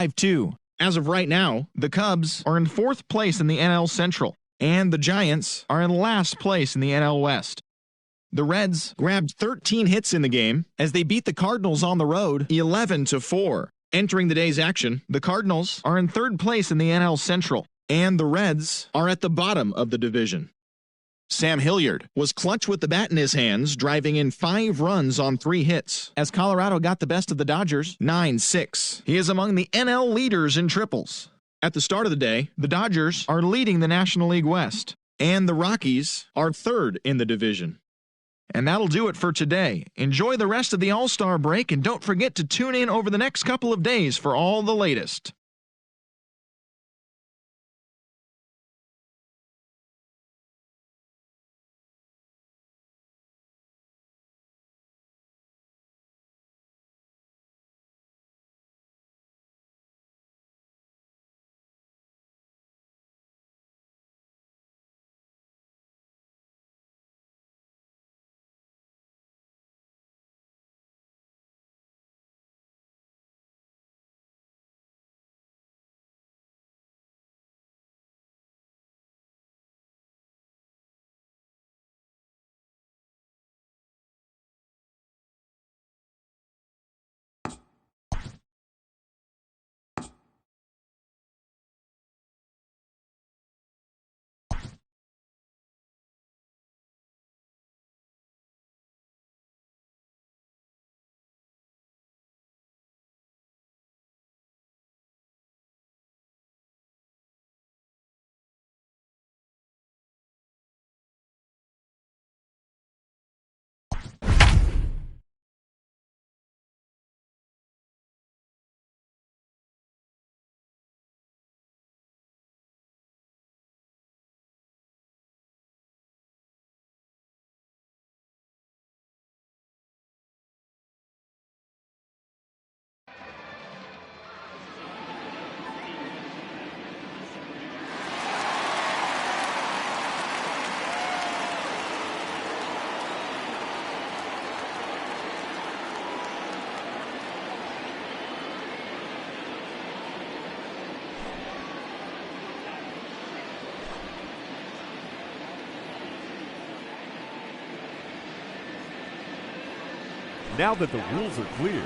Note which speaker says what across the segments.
Speaker 1: 5-2. As of right now, the Cubs are in 4th place in the NL Central, and the Giants are in last place in the NL West. The Reds grabbed 13 hits in the game as they beat the Cardinals on the road 11-4. Entering the day's action, the Cardinals are in 3rd place in the NL Central, and the Reds are at the bottom of the division. Sam Hilliard was clutch with the bat in his hands, driving in 5 runs on 3 hits, as Colorado got the best of the Dodgers 9-6. He is among the NL leaders in triples. At the start of the day, the Dodgers are leading the National League West, and the Rockies are 3rd in the division. And that'll do it for today. Enjoy the rest of the All-Star break, and don't forget to tune in over the next couple of days for all the latest.
Speaker 2: Now that the rules are clear,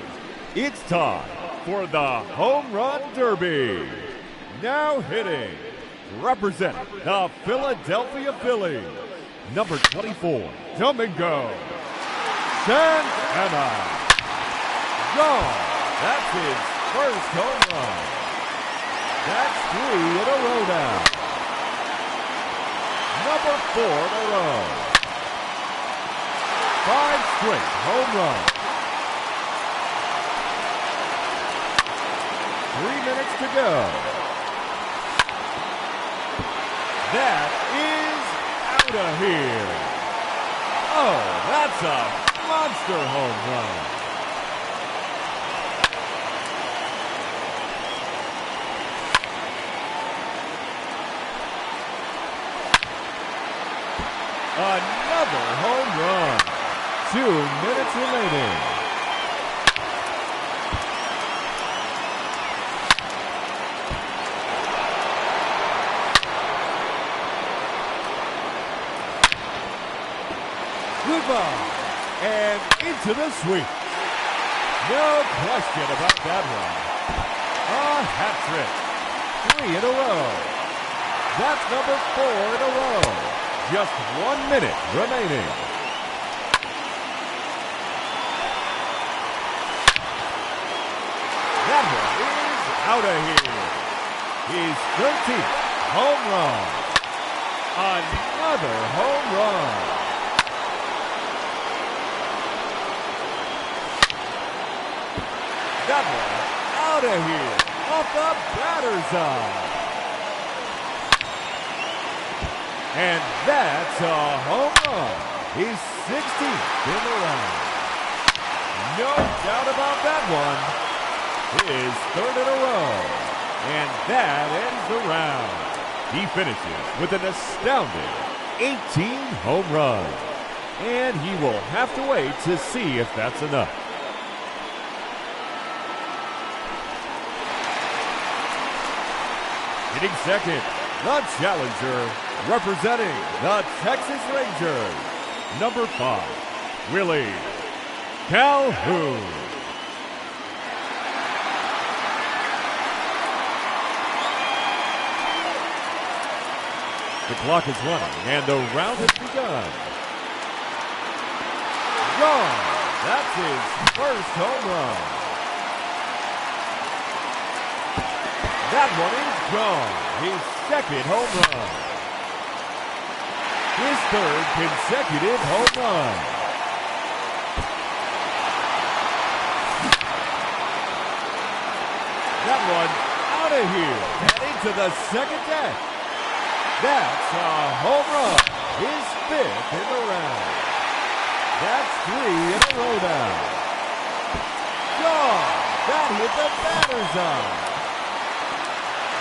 Speaker 2: it's time for the Home Run Derby. Now hitting, representing the Philadelphia Phillies, number 24, Domingo Santana. Gone. That's his first home run. That's 3 in a row now. Number 4 in a row. 5 straight home runs. 3 minutes to go. That is out of here. Oh, that's a monster home run. Another home run. 2 minutes remaining. Goodbye, and into the sweep. No question about that one. A hat trick. 3 in a row. That's number 4 in a row. Just 1 minute remaining. That one is out of here. His 13th home run. Another home run. That one out of here, off the batter's eye. And that's a home run. He's 16th in the round. No doubt about that one. His 3rd in a row. And that ends the round. He finishes with an astounding 18 home runs. And he will have to wait to see if that's enough. Hitting second, the challenger, representing the Texas Rangers, number 5, Willie Calhoun. The clock is running, and the round has begun. Gone. That's his first home run. That one is gone. His second home run. His third consecutive home run. That one out of here and into the second deck. That's a home run. His 5th in the round. That's 3 in a row now. Gone. That hit the batter's eye.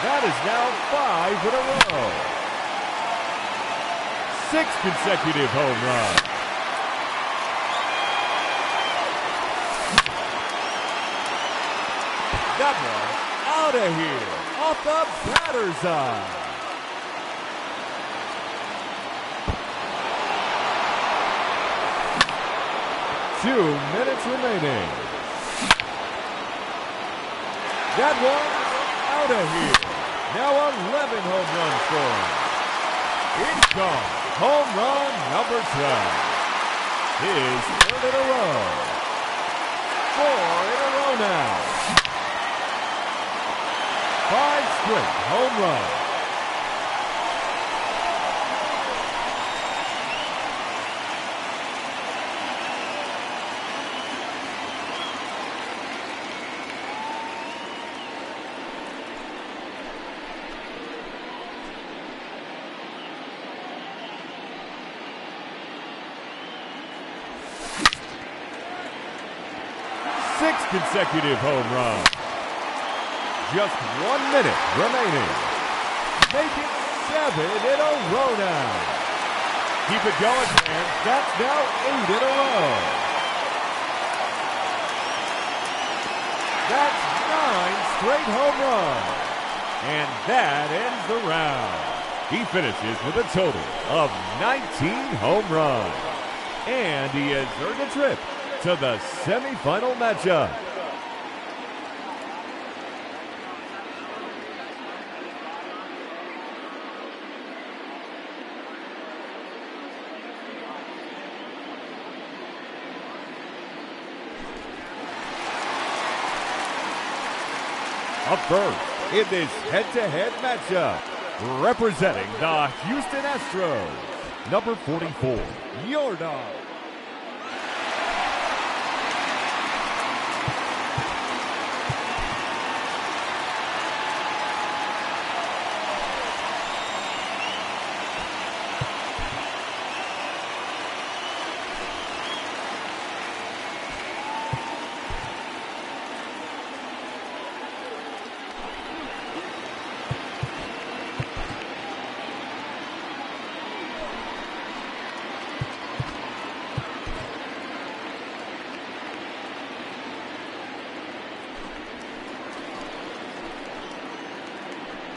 Speaker 2: That is now 5 in a row. 6 consecutive home runs. That one out of here. Off the batter's eye. 2 minutes remaining. That one out of here. Now 11 home runs for him. It's gone. Home run number 12. His 3rd in a row. 4 in a row now. 5 straight home runs. Consecutive home run. Just 1 minute remaining. Make it 7 in a row now. Keep it going, fans. That's now 8 in a row. That's 9 straight home runs. And that ends the round. He finishes with a total of 19 home runs. And he has earned a trip to the semifinal matchup. Up first in this head-to-head matchup, representing the Houston Astros, number 44, Jordan.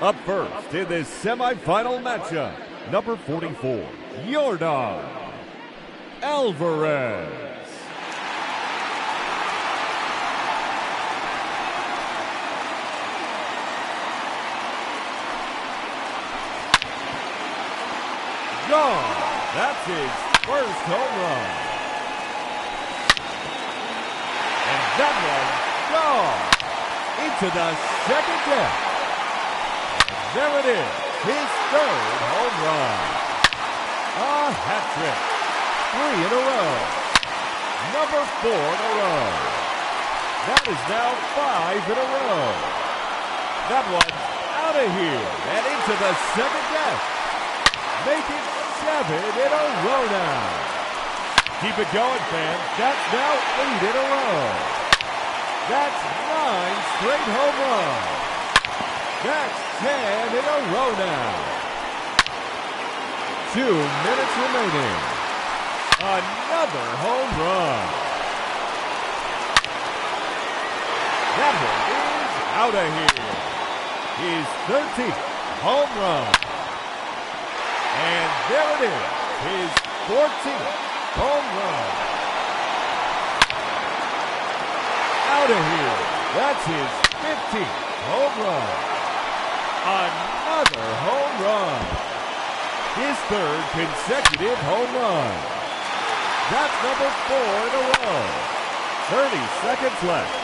Speaker 2: Up first in this semifinal matchup, number 44, Jordan Alvarez. Gone. That's his first home run. And that one gone into the second deck. There it is, his 3rd home run. A hat trick. 3 in a row. Number 4 in a row. That is now 5 in a row. That one out of here and into the second deck. Make it 7 in a row now. Keep it going, fans. That's now 8 in a row. That's 9 straight home runs. That's 10 in a row now. 2 minutes remaining. Another home run. That one is out of here. His 13th home run. And there it is, his 14th home run. Out of here, that's his 15th home run. Another home run. His third consecutive home run. That's number 4 in a row. 30 seconds left.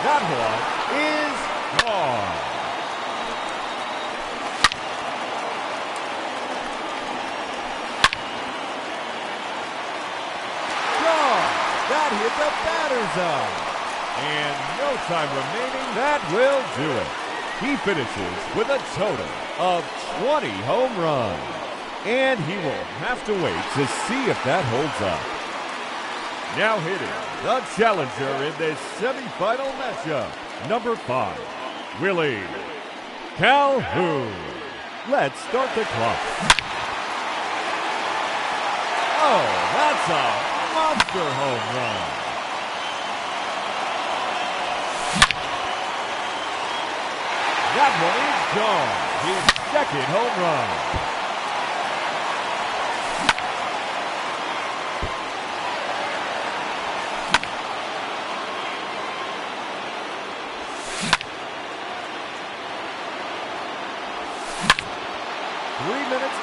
Speaker 2: That one is gone. Gone. That hit the batter's eye. And no time remaining. That will do it. He finishes with a total of 20 home runs. And he will have to wait to see if that holds up. Now hitting the challenger in this semifinal matchup, number 5, Willie Calhoun. Let's start the clock. Oh, that's a monster home run. That one is gone. His second home run.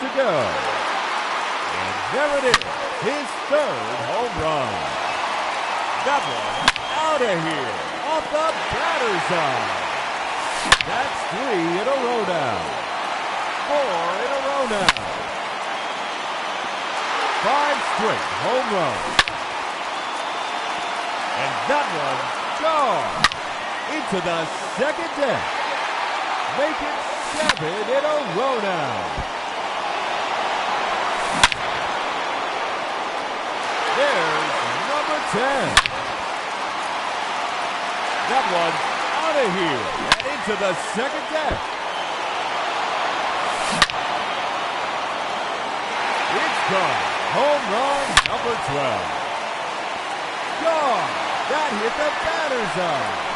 Speaker 2: To go. And there it is, his third home run. That one out of here, off the batter's eye. That's 3 in a row now. 4 in a row now. 5 straight home runs. And that one gone into the second deck. Make it 7 in a row now. There's number 10. That one's out of here and into the second deck. It's gone. Home run number 12. Gone. That hit the batter's eye.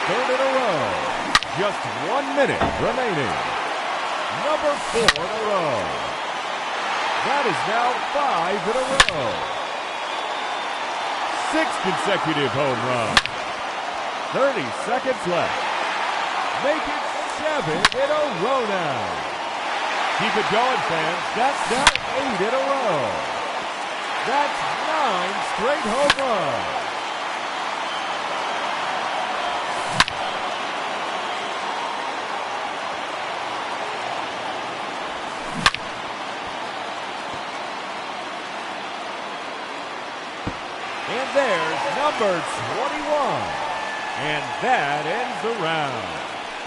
Speaker 2: Third in a row. Just 1 minute remaining. Number 4 in a row. That is now 5 in a row. 6 consecutive home runs. 30 seconds left. Make it 7 in a row now. Keep it going, fans. That's now 8 in a row. That's 9 straight home runs. And there's number 21. And that ends the round.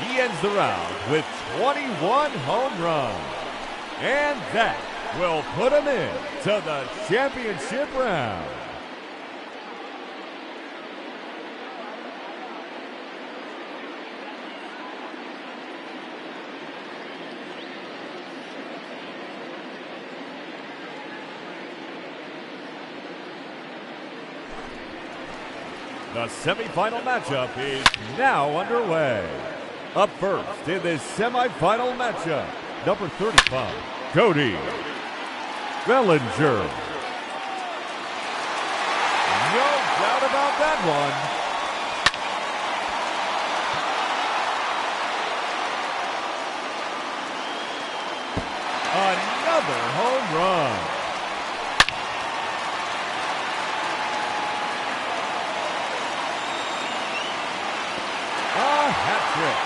Speaker 2: He ends the round with 21 home runs. And that will put him in to the championship round. The semifinal matchup is now underway. Up first in this semifinal matchup, number 35, Cody Bellinger. No doubt about that one. Another home run. A hat trick.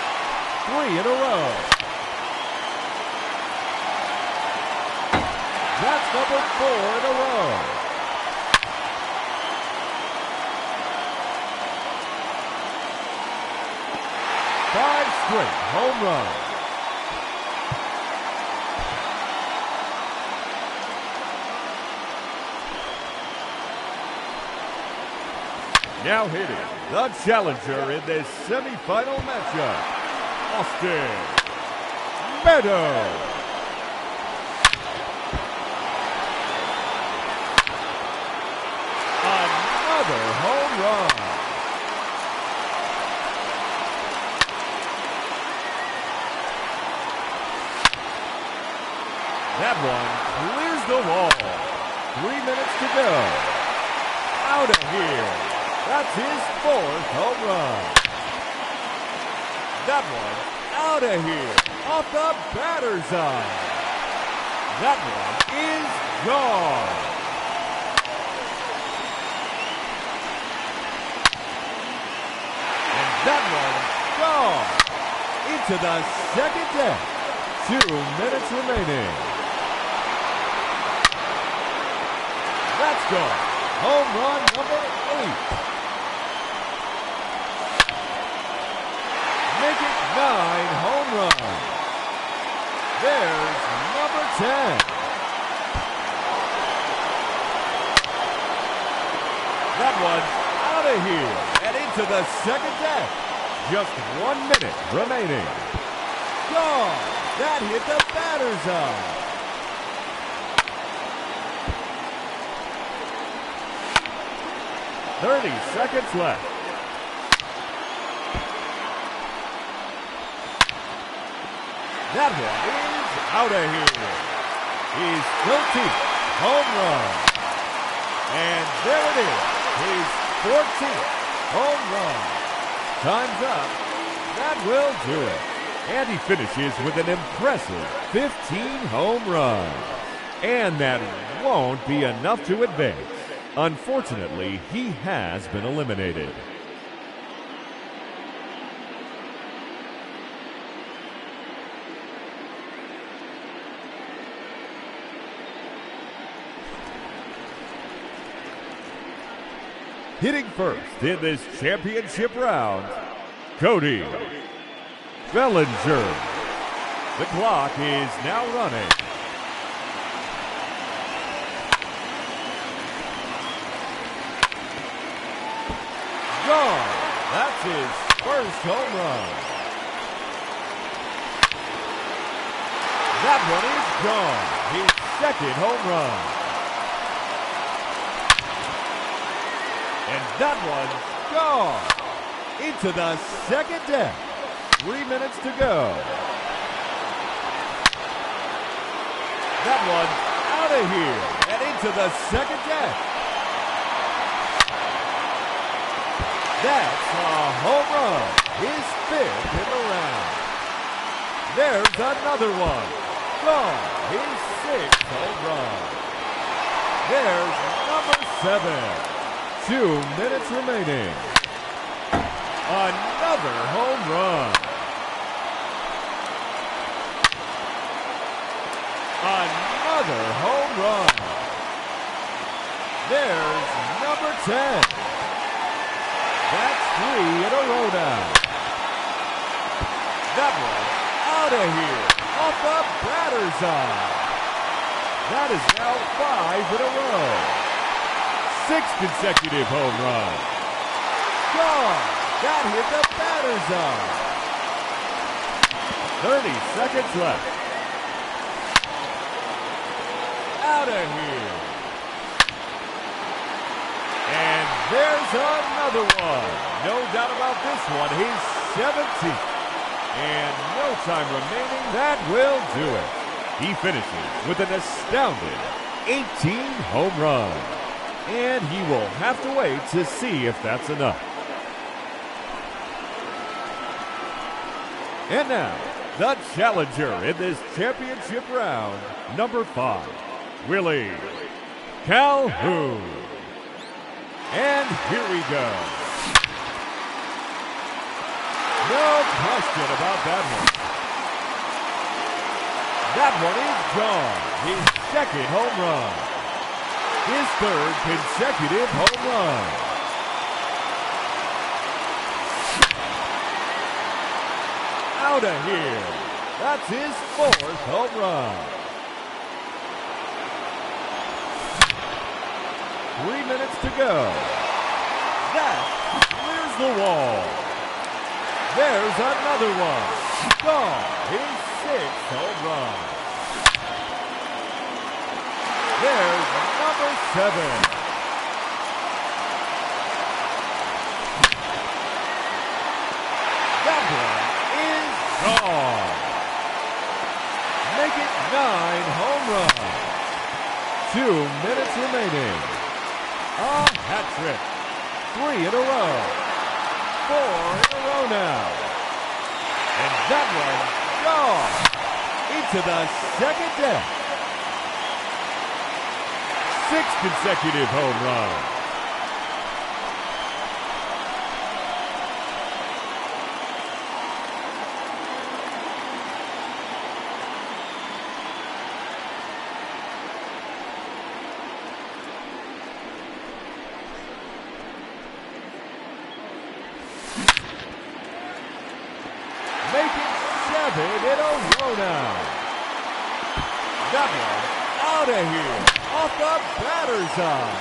Speaker 2: 3 in a row. That's number 4 in a row. Five straight home runs. Now hitting the challenger in this semifinal matchup, Austin Meadows. Another home run. That one clears the wall. 3 minutes to go. Out of here. That's his 4th home run. That one out of here. Off the batter's eye. That one is gone. And that one gone. Into the second deck. 2 minutes remaining. That's gone. Home run number 8. Make it 9 home runs. There's number 10. That one's out of here and into the second deck. Just 1 minute remaining. Gone. That hit the batter's eye. 30 seconds left. That one is out of here. His 13th home run. And there it is. His 14th home run. Time's up. That will do it. And he finishes with an impressive 15 home runs. And that won't be enough to advance. Unfortunately, he has been eliminated. Hitting first in this championship round, Cody Bellinger. The clock is now running. Gone. That's his first home run. That one is gone. His second home run. And that one's gone. Into the second deck. 3 minutes to go. That one out of here and into the second deck. That's a home run. His 5th in the round. There's another one. Gone. His 6th home run. There's number 7. 2 minutes remaining. Another home run. Another home run. There's number 10. That's 3 in a row now. That one out of here. Off the batter's eye. That is now 5 in a row. 6 consecutive home runs. Gone. That hit the batter's eye. 30 seconds left. Out of here. And there's another one. No doubt about this one. He's 17th. And no time remaining. That will do it. He finishes with an astounding 18 home runs. And he will have to wait to see if that's enough. And now, the challenger in this championship round, number 5, Willie Calhoun. And here we go. No question about that one. That one is gone. His 2nd home run. His 3rd consecutive home run. Out of here. That's his 4th home run. 3 minutes to go. That's against the wall. There's another one. Gone. His 6th home run. There's number 7. That one is gone. Make it 9 home runs. 2 minutes remaining. A hat trick. 3 in a row. 4 in a row now. And that one gone into the second deck. 6 consecutive home runs. Make it 7 in a row now. That one out of here, off the batter's eye.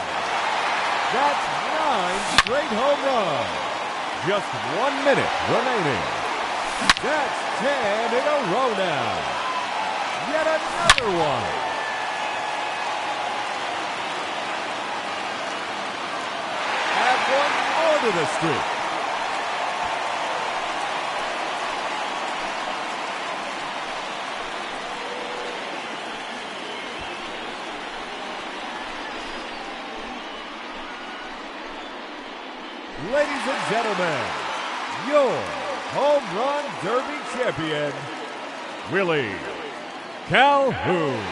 Speaker 2: That's 9 straight home runs. Just 1 minute remaining. That's 10 in a row now. Yet another one. Add one more to the streak. Ladies and gentlemen, your Home Run Derby champion, Willie Calhoun.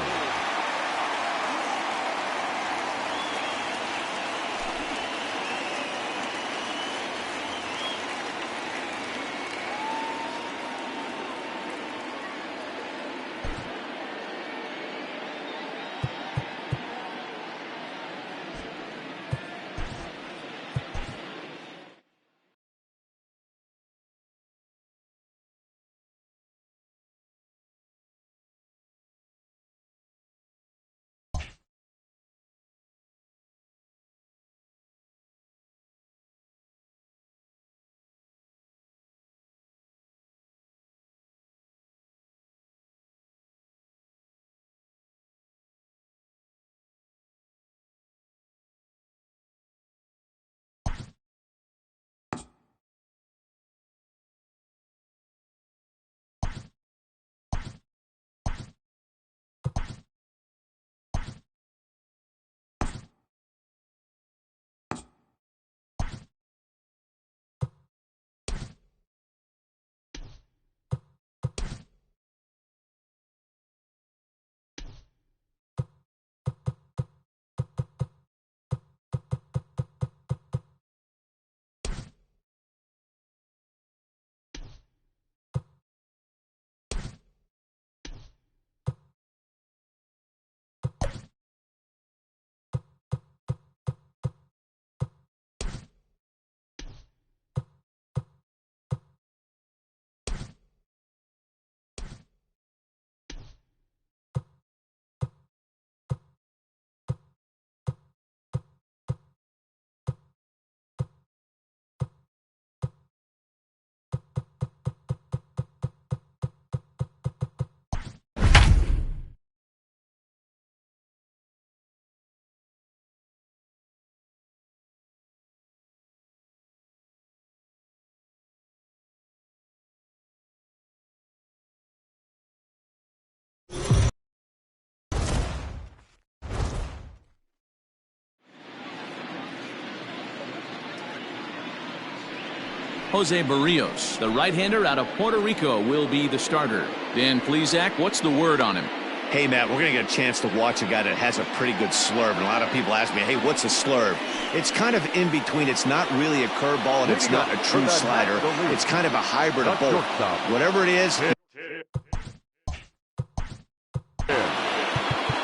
Speaker 3: Jose Barrios, the right-hander out of Puerto Rico, will be the starter. Dan Plesac, what's the word on him?
Speaker 4: Hey, Matt, we're going to get a chance to watch a guy that has a pretty good slurve. And a lot of people ask me, hey, what's a slurve? It's kind of in between. It's not really a curveball, and it's not a true slider. It's kind of a hybrid of both. Whatever it is.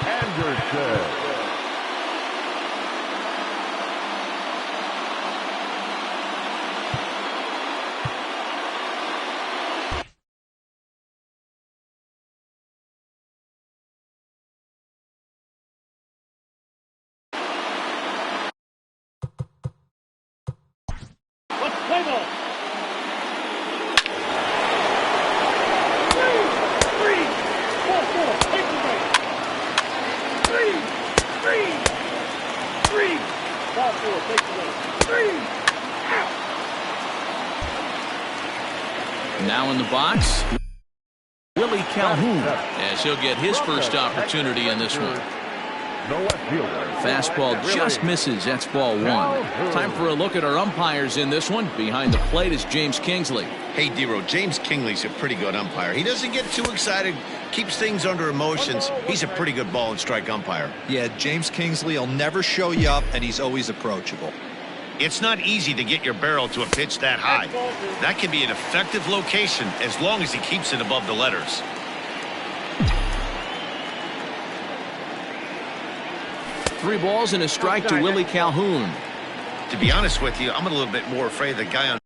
Speaker 2: Anderson.
Speaker 5: Play ball. 3, 4, take the break. 3, 4, take the break. 3, out.
Speaker 3: Now in the box, Willie Calhoun, as he'll get his first opportunity in this one. Fastball just misses. That's ball 1. Time for a look at our umpires in this one. Behind the plate is James Kingsley.
Speaker 4: Hey, D-Row, James Kingsley's a pretty good umpire. He doesn't get too excited, keeps things under emotions. He's a pretty good ball and strike umpire.
Speaker 6: Yeah, James Kingsley will never show you up, and he's always approachable.
Speaker 4: It's not easy to get your barrel to a pitch that high. That can be an effective location as long as he keeps it above the letters.
Speaker 3: Three balls and a strike to Willie Calhoun.
Speaker 4: To be honest with you, I'm a little bit more afraid of the guy on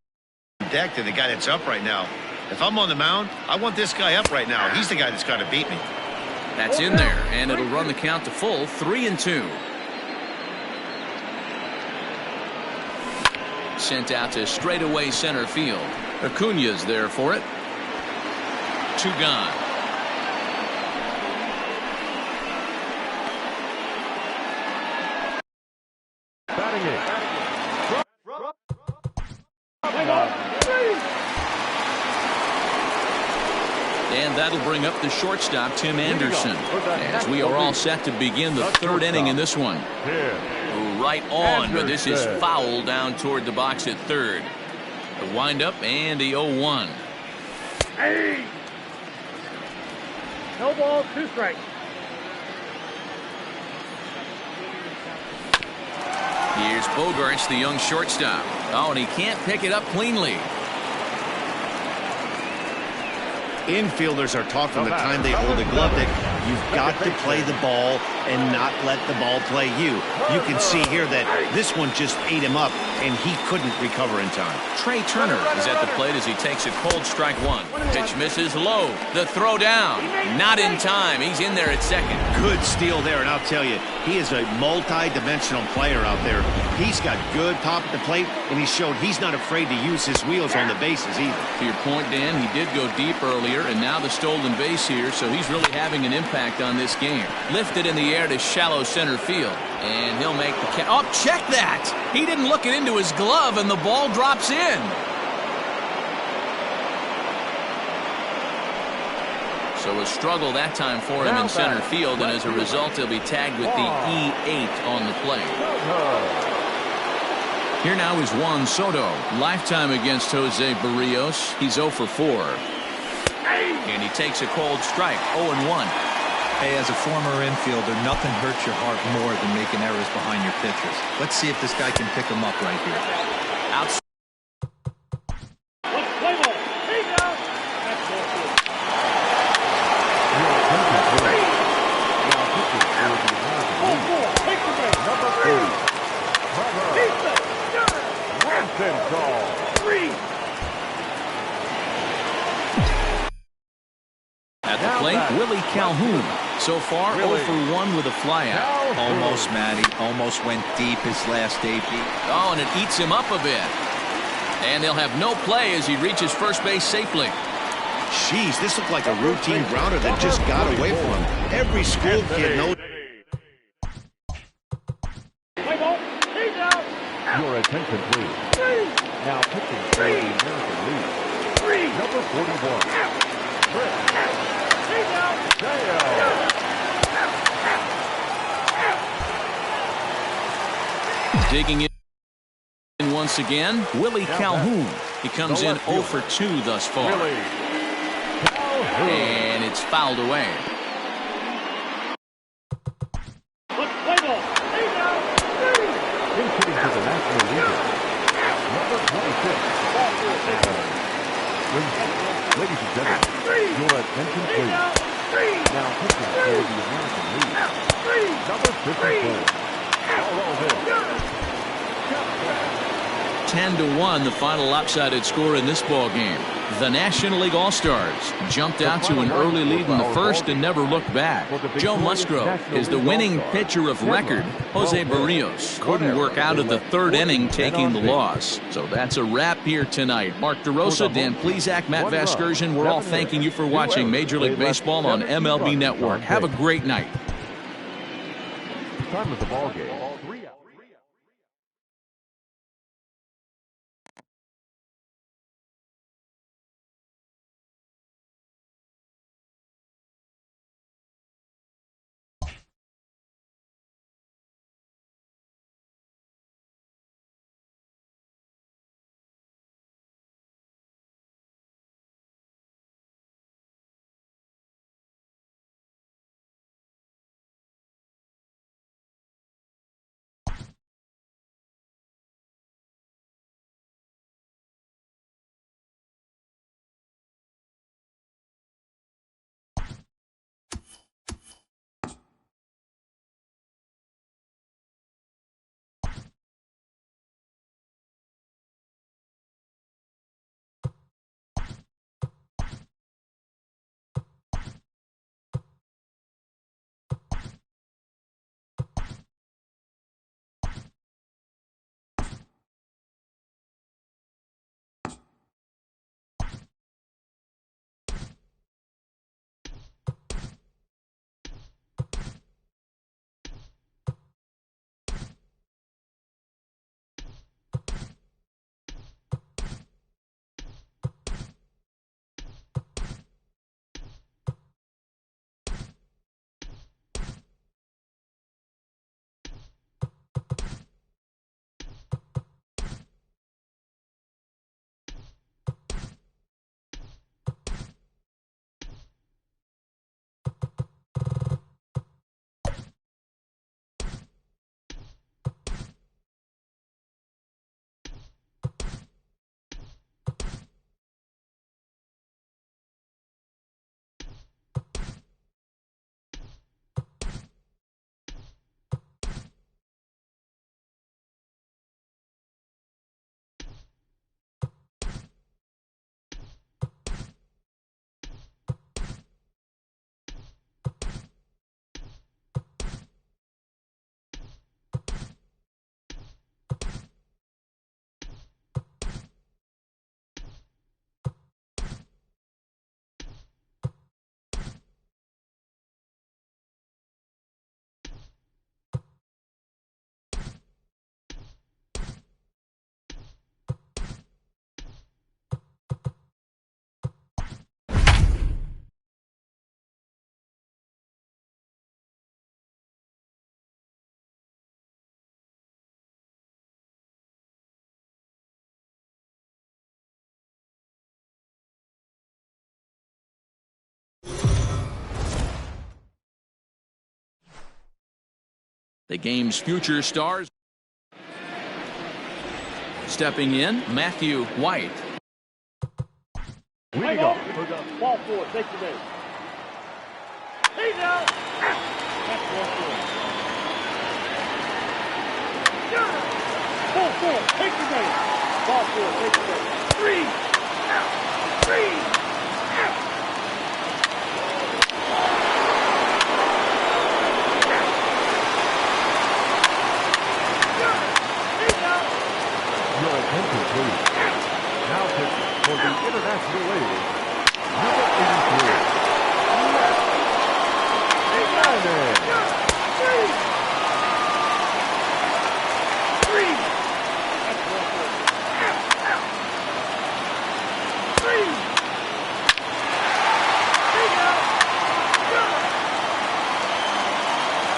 Speaker 4: deck than the guy that's up right now. If I'm on the mound, I want this guy up right now. He's the guy that's got to beat me.
Speaker 3: That's in there, and it'll run the count to full, 3-2. Sent out to straightaway center field. Acuna's there for it. 2 gone. And that'll bring up the shortstop, Tim Anderson, as we are all set to begin the third inning in this one. Right on, but this is foul down toward the box at third. The windup and the 0-1.
Speaker 5: Hey! No ball, 2 strikes.
Speaker 3: Here's Bogarts, the young shortstop. Oh, and he can't pick it up cleanly.
Speaker 4: Infielders are taught from the time they hold a glove that you've got to play the ball and not let the ball play you. You can see here that this one just ate him up, and he couldn't recover in time.
Speaker 3: Trey Turner is at the plate as he takes a cold strike 1. Pitch misses low. The throw down. Not in time. He's in there at second.
Speaker 4: Good steal there, and I'll tell you, he is a multi-dimensional player out there. He's got good pop at the plate, and he showed he's not afraid to use his wheels on the bases either.
Speaker 3: To your point, Dan, he did go deep earlier, and now the stolen base here, so he's really having an impact on this game. Lifted in the air to shallow center field, and he'll make the catch. Oh, check that! He didn't look it into his glove, and the ball drops in. So a struggle that time for him in center field, and as a result, he'll be tagged with the E8 on the play. Here now is Juan Soto. Lifetime against Jose Barrios. He's 0 for 4. And he takes a cold strike, 0-1.
Speaker 6: Hey, as a former infielder, nothing hurts your heart more than making errors behind your pitchers. Let's see if this guy can pick them up right here.
Speaker 3: Outside.
Speaker 5: Let's play ball. Hey, now. That's ball 4. Take the break. Number 3. 3.
Speaker 3: At the plate, Willie Calhoun. So far, 0 for 1 with a flyout.
Speaker 6: Almost, Matty. Almost went deep his last AB.
Speaker 3: Oh, and it eats him up a bit. And they'll have no play as he reaches first base safely.
Speaker 4: Jeez, this looked like a routine grounder that just got away from him. Every school kid knows.
Speaker 5: Play ball. He's out.
Speaker 2: Your attention, please. Now pitching for the American League.
Speaker 5: 3.
Speaker 2: Number 41.
Speaker 3: Digging in once again, Willie Calhoun. He comes in 0 for 2 thus far. And it's fouled away.
Speaker 5: Let's play ball. He's out.
Speaker 2: Hitting to the National League. Number 26. Ladies and gentlemen, your attention please. Now pitching for the American League. Number 54.
Speaker 3: 10-1, the final lopsided score in this ball game. The National League All-Stars jumped out to an early lead in the first and never looked back. Joe Musgrove is the winning pitcher of record. Jose Barrios couldn't work out of the third inning, taking the loss. So that's a wrap here tonight. Mark DeRosa, Dan Plesac, Matt Vasgersian, we're all thanking you for watching Major League Baseball on MLB Network. Have a great night.
Speaker 2: Time of the ball game.
Speaker 3: The game's future stars. Stepping in, Matthew White.
Speaker 5: We go for the ball four. Take the base. He's out. That's ball four. Ball four. Take the base. Ball four. Take the base. Three. Out. Three. Out.
Speaker 2: Incomplete. Now pitching for the International League, number 83.
Speaker 5: Three. That's ball four. Out. Three. He's out.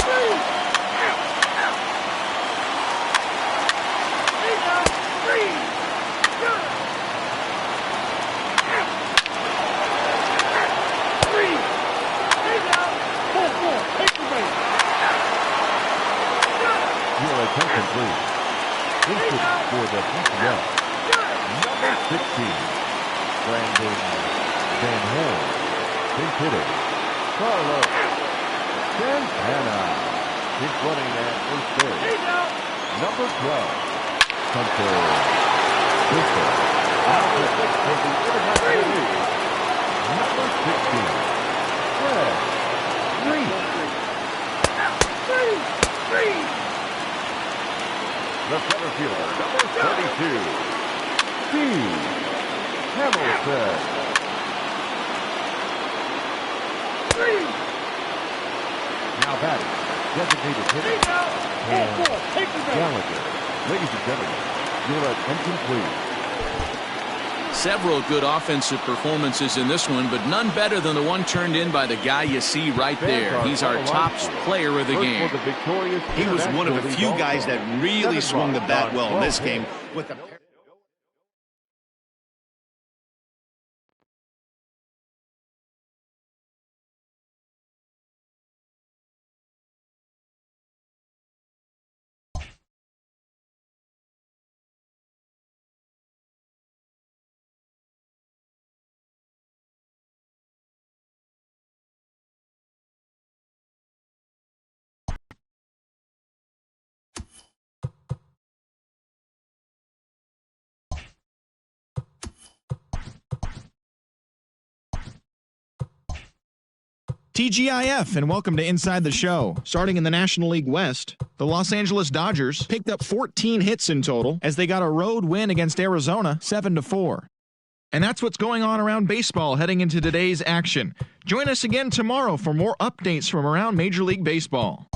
Speaker 5: Three. Out. He's out. Three. Three. He's out. Ball four. Take the base.
Speaker 2: Your attempt complete. Instant for the PCL. Number 16, Brandon Van Horn. Big hitter, Carlos Santana. He's running at first base. Number 12, Hunter Bristol. Now for the International League, number 16, Fred Reed. The center fielder, number 32, Steve Hamilton. Now batting, designated hitter, Gallagher. Ladies and gentlemen, your attention please.
Speaker 3: Several good offensive performances in this one, but none better than the one turned in by the guy you see right there. He's our top player of the game.
Speaker 4: He was one of a few guys that really swung the bat well in this game. With the
Speaker 1: TGIF, and welcome to Inside the Show. Starting in the National League West, the Los Angeles Dodgers picked up 14 hits in total as they got a road win against Arizona 7-4. And that's what's going on around baseball heading into today's action. Join us again tomorrow for more updates from around Major League Baseball.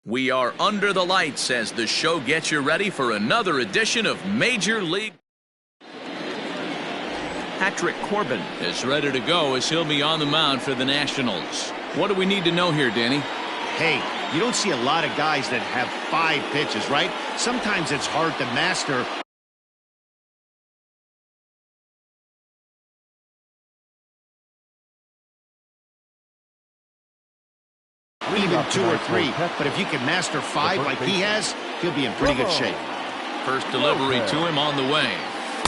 Speaker 3: We are under the lights as the show gets you ready for another edition of Major League. Patrick Corbin is ready to go as he'll be on the mound for the Nationals. What do we need to know here, Danny?
Speaker 4: Hey, you don't see a lot of guys that have 5 pitches, right? Sometimes it's hard to master. Even 2 or 3, but if you can master 5 like he has, he'll be in pretty good shape.
Speaker 3: First delivery to him on the way.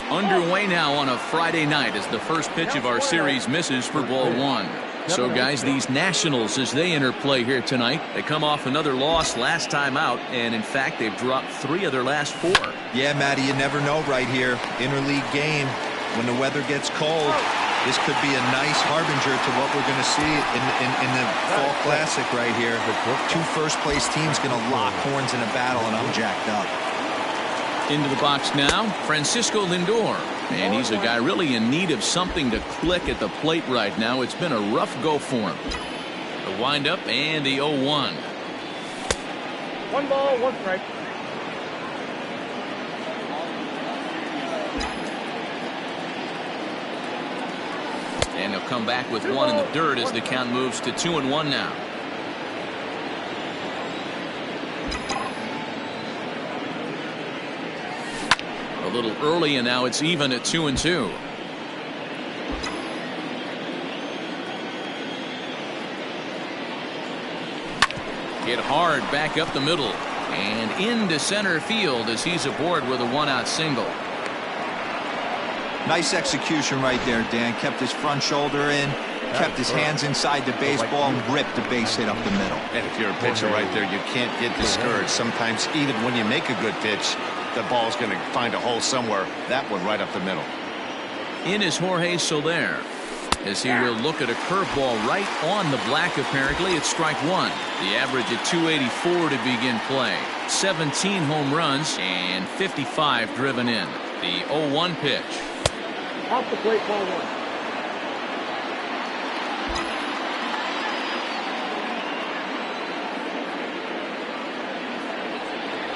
Speaker 3: Underway now on a Friday night as the first pitch of our series misses for ball 1. So, guys, these Nationals, as they enter play here tonight, they come off another loss last time out, and in fact, they've dropped 3 of their last 4.
Speaker 6: Yeah, Matty, you never know right here. Interleague game, when the weather gets cold, this could be a nice harbinger to what we're going to see in the Fall Classic right here. 2 first-place teams going to lock horns in a battle, and I'm jacked up.
Speaker 3: Into the box now, Francisco Lindor. And he's a guy really in need of something to click at the plate right now. It's been a rough go for him. The windup and the 0-1.
Speaker 5: 1 ball, 1 strike.
Speaker 3: And he'll come back with 1 in the dirt as the count moves to 2-1 now. A little early, and now it's even at 2-2. Hit hard back up the middle and into center field as he's aboard with a one-out single.
Speaker 6: Nice execution right there, Dan. Kept his front shoulder in, kept his hands inside the baseball, and ripped the base hit up the middle.
Speaker 4: And if you're a pitcher right there, you can't get discouraged. Sometimes even when you make a good pitch, the ball's going to find a hole somewhere. That one right up the middle.
Speaker 3: In is Jorge Soler, as he will look at a curveball right on the black. Apparently it's strike one. The average at 284 to begin play. 17 home runs and 55 driven in. The 0-1 pitch.
Speaker 5: Off the plate, ball one.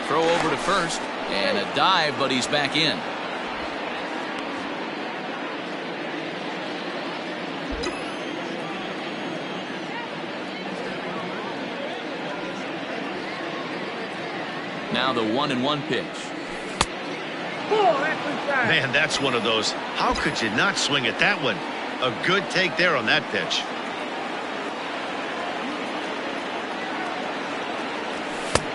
Speaker 3: Throw over to first and a dive, but he's back in. Now the 1-1 pitch.
Speaker 4: Man, that's one of those. How could you not swing at that one? A good take there on that pitch.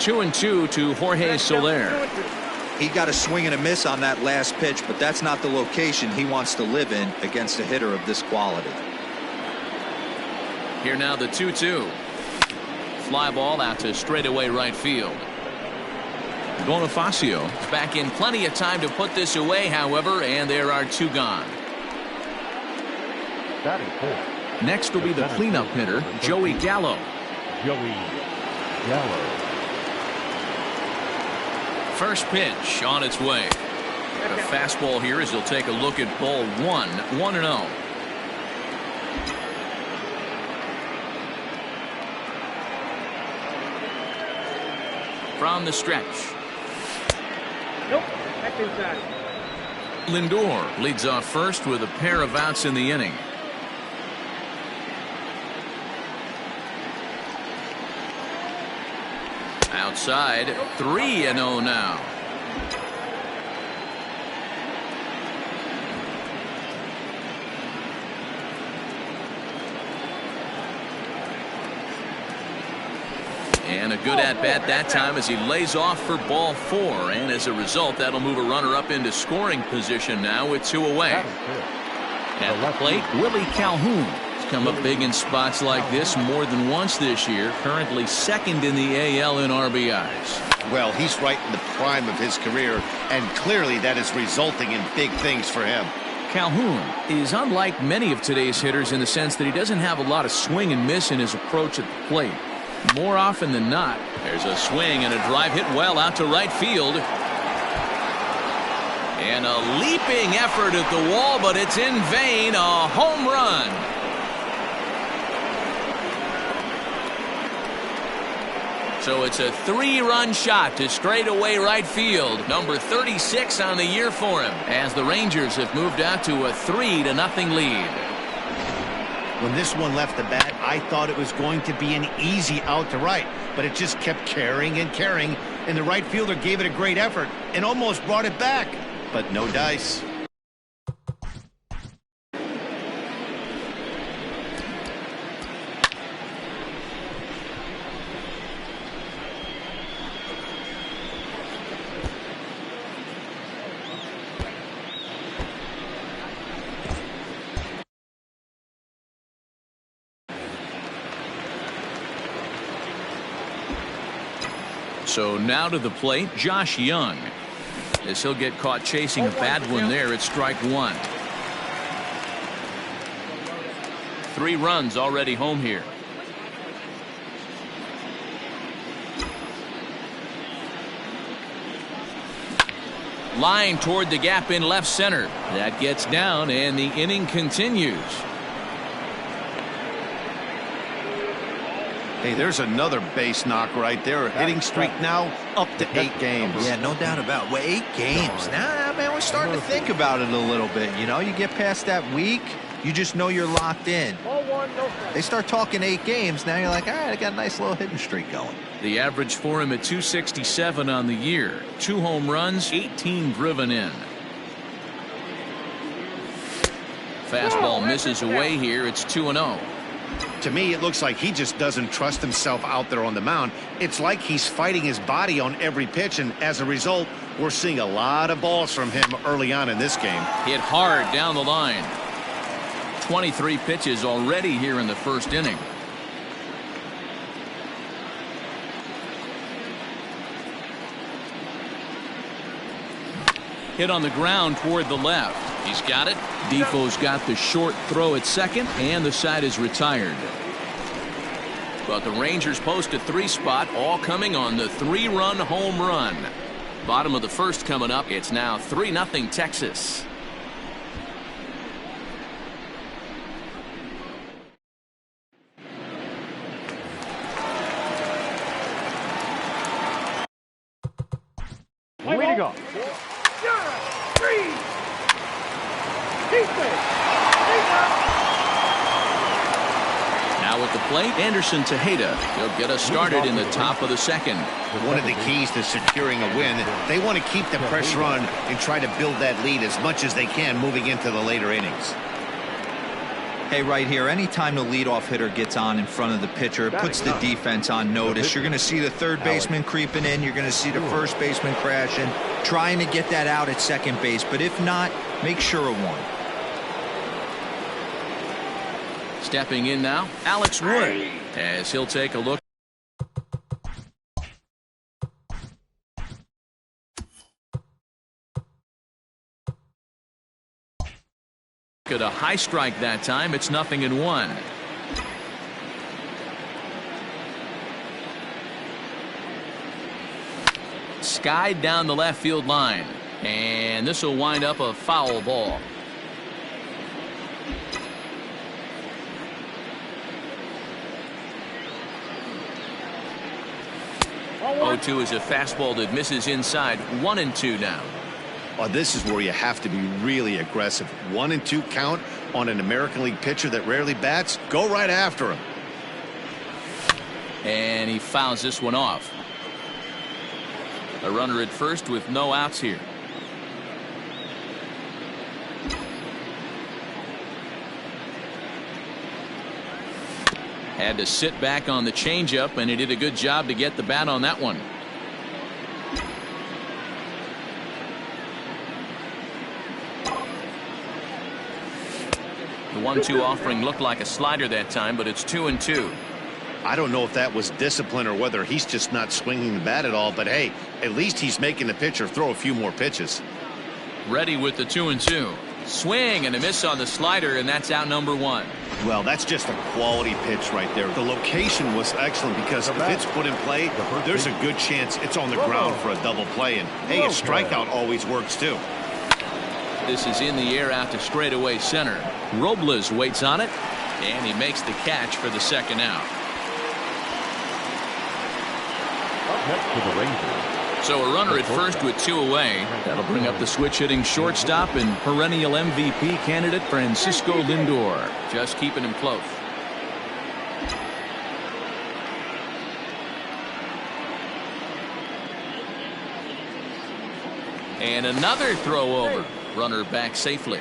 Speaker 3: Two and two to Jorge Soler.
Speaker 6: He got a swing and a miss on that last pitch, but that's not the location he wants to live in against a hitter of this quality.
Speaker 3: Here now the 2-2. Fly ball out to straightaway right field. Bonifacio back in plenty of time to put this away, however, and there are two gone. Next will be the cleanup hitter, Joey Gallo. First pitch on its way. The fastball here as he'll take a look at ball one. 1-0. From the stretch.
Speaker 5: Nope, back inside.
Speaker 3: Lindor leads off first with a pair of outs in the inning. Outside, 3-0 now. And a good at-bat that time as he lays off for ball 4. And as a result, that'll move a runner up into scoring position now with 2 away. At the plate, Willie Calhoun has come up big in spots like this more than once this year. Currently second in the AL in RBIs.
Speaker 4: Well, he's right in the prime of his career, and clearly that is resulting in big things for him.
Speaker 3: Calhoun is unlike many of today's hitters in the sense that he doesn't have a lot of swing and miss in his approach at the plate. More often than not, there's a swing and a drive hit well out to right field. And a leaping effort at the wall, but it's in vain. A home run. So it's a 3-run shot to straightaway right field. Number 36 on the year for him, as the Rangers have moved out to a 3-0 lead.
Speaker 4: When this one left the bat, I thought it was going to be an easy out to right, but it just kept carrying and carrying, and the right fielder gave it a great effort and almost brought it back, but no dice.
Speaker 3: So now to the plate, Josh Young, as he'll get caught chasing a bad one there at strike 1. 3 runs already home here. Line toward the gap in left center. That gets down and the inning continues.
Speaker 4: Hey, there's another base knock right there. Hitting streak now up to 8 games.
Speaker 6: Yeah, no doubt about it. Well, 8 games. Now, man, we're starting to think about it a little bit. You know, you get past that week, you just know you're locked in. They start talking 8 games. Now you're like, all right, I got a nice little hitting streak going.
Speaker 3: The average for him at 267 on the year. 2 home runs, 18 driven in. Fastball misses away here. It's 2-0.
Speaker 4: To me, it looks like he just doesn't trust himself out there on the mound. It's like he's fighting his body on every pitch, and as a result, we're seeing a lot of balls from him early on in this game.
Speaker 3: Hit hard down the line. 23 pitches already here in the first inning. Hit on the ground toward the left. He's got it. Defoe's got the short throw at second, and the side is retired. But the Rangers post a 3 spot, all coming on the 3-run home run. Bottom of the first coming up. It's now 3-0 Texas.
Speaker 5: Way to go.
Speaker 3: Now at the plate, Anderson Tejeda. He'll get us started in the top of the second.
Speaker 4: One of the keys to securing a win, they want to keep the pressure on and try to build that lead as much as they can moving into the later innings.
Speaker 6: Hey, right here, anytime the leadoff hitter gets on in front of the pitcher, it puts the defense on notice. You're going to see the third baseman creeping in. You're going to see the first baseman crashing, trying to get that out at second base. But if not, make sure of one.
Speaker 3: Stepping in now, Alex Wood, as he'll take a look. At a high strike that time. It's 0-1. Skied down the left field line, and this will wind up a foul ball. 0-2 is a fastball that misses inside. 1-2 now.
Speaker 4: Well, this is where you have to be really aggressive. 1-2 count on an American League pitcher that rarely bats. Go right after him.
Speaker 3: And he fouls this one off. A runner at first with no outs here. Had to sit back on the changeup, and he did a good job to get the bat on that one. The 1-2 offering looked like a slider that time, but it's 2-2.
Speaker 4: I don't know if that was discipline or whether he's just not swinging the bat at all, but hey, at least he's making the pitcher throw a few more pitches.
Speaker 3: Ready with the 2-2. Swing and a miss on the slider, and that's out number 1.
Speaker 4: Well, that's just a quality pitch right there. The location was excellent because if it's put in play, there's a good chance it's on the ground for a double play. And hey, a strikeout always works too.
Speaker 3: This is in the air out to straightaway center. Robles waits on it, and he makes the catch for the second out.
Speaker 2: Up next for the Rangers.
Speaker 3: So a runner at first with 2 away. That'll bring up the switch-hitting shortstop and perennial MVP candidate Francisco Lindor. Just keeping him close. And another throw over. Runner back safely.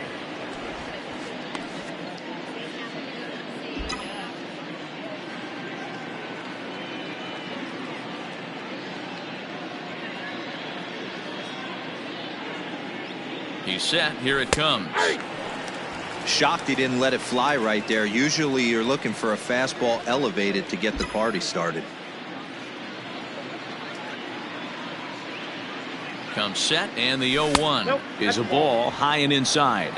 Speaker 3: He's set. Here it comes.
Speaker 6: Shocked he didn't let it fly right there. Usually you're looking for a fastball elevated to get the party started.
Speaker 3: Comes set, and the 0-1 is a ball high and inside.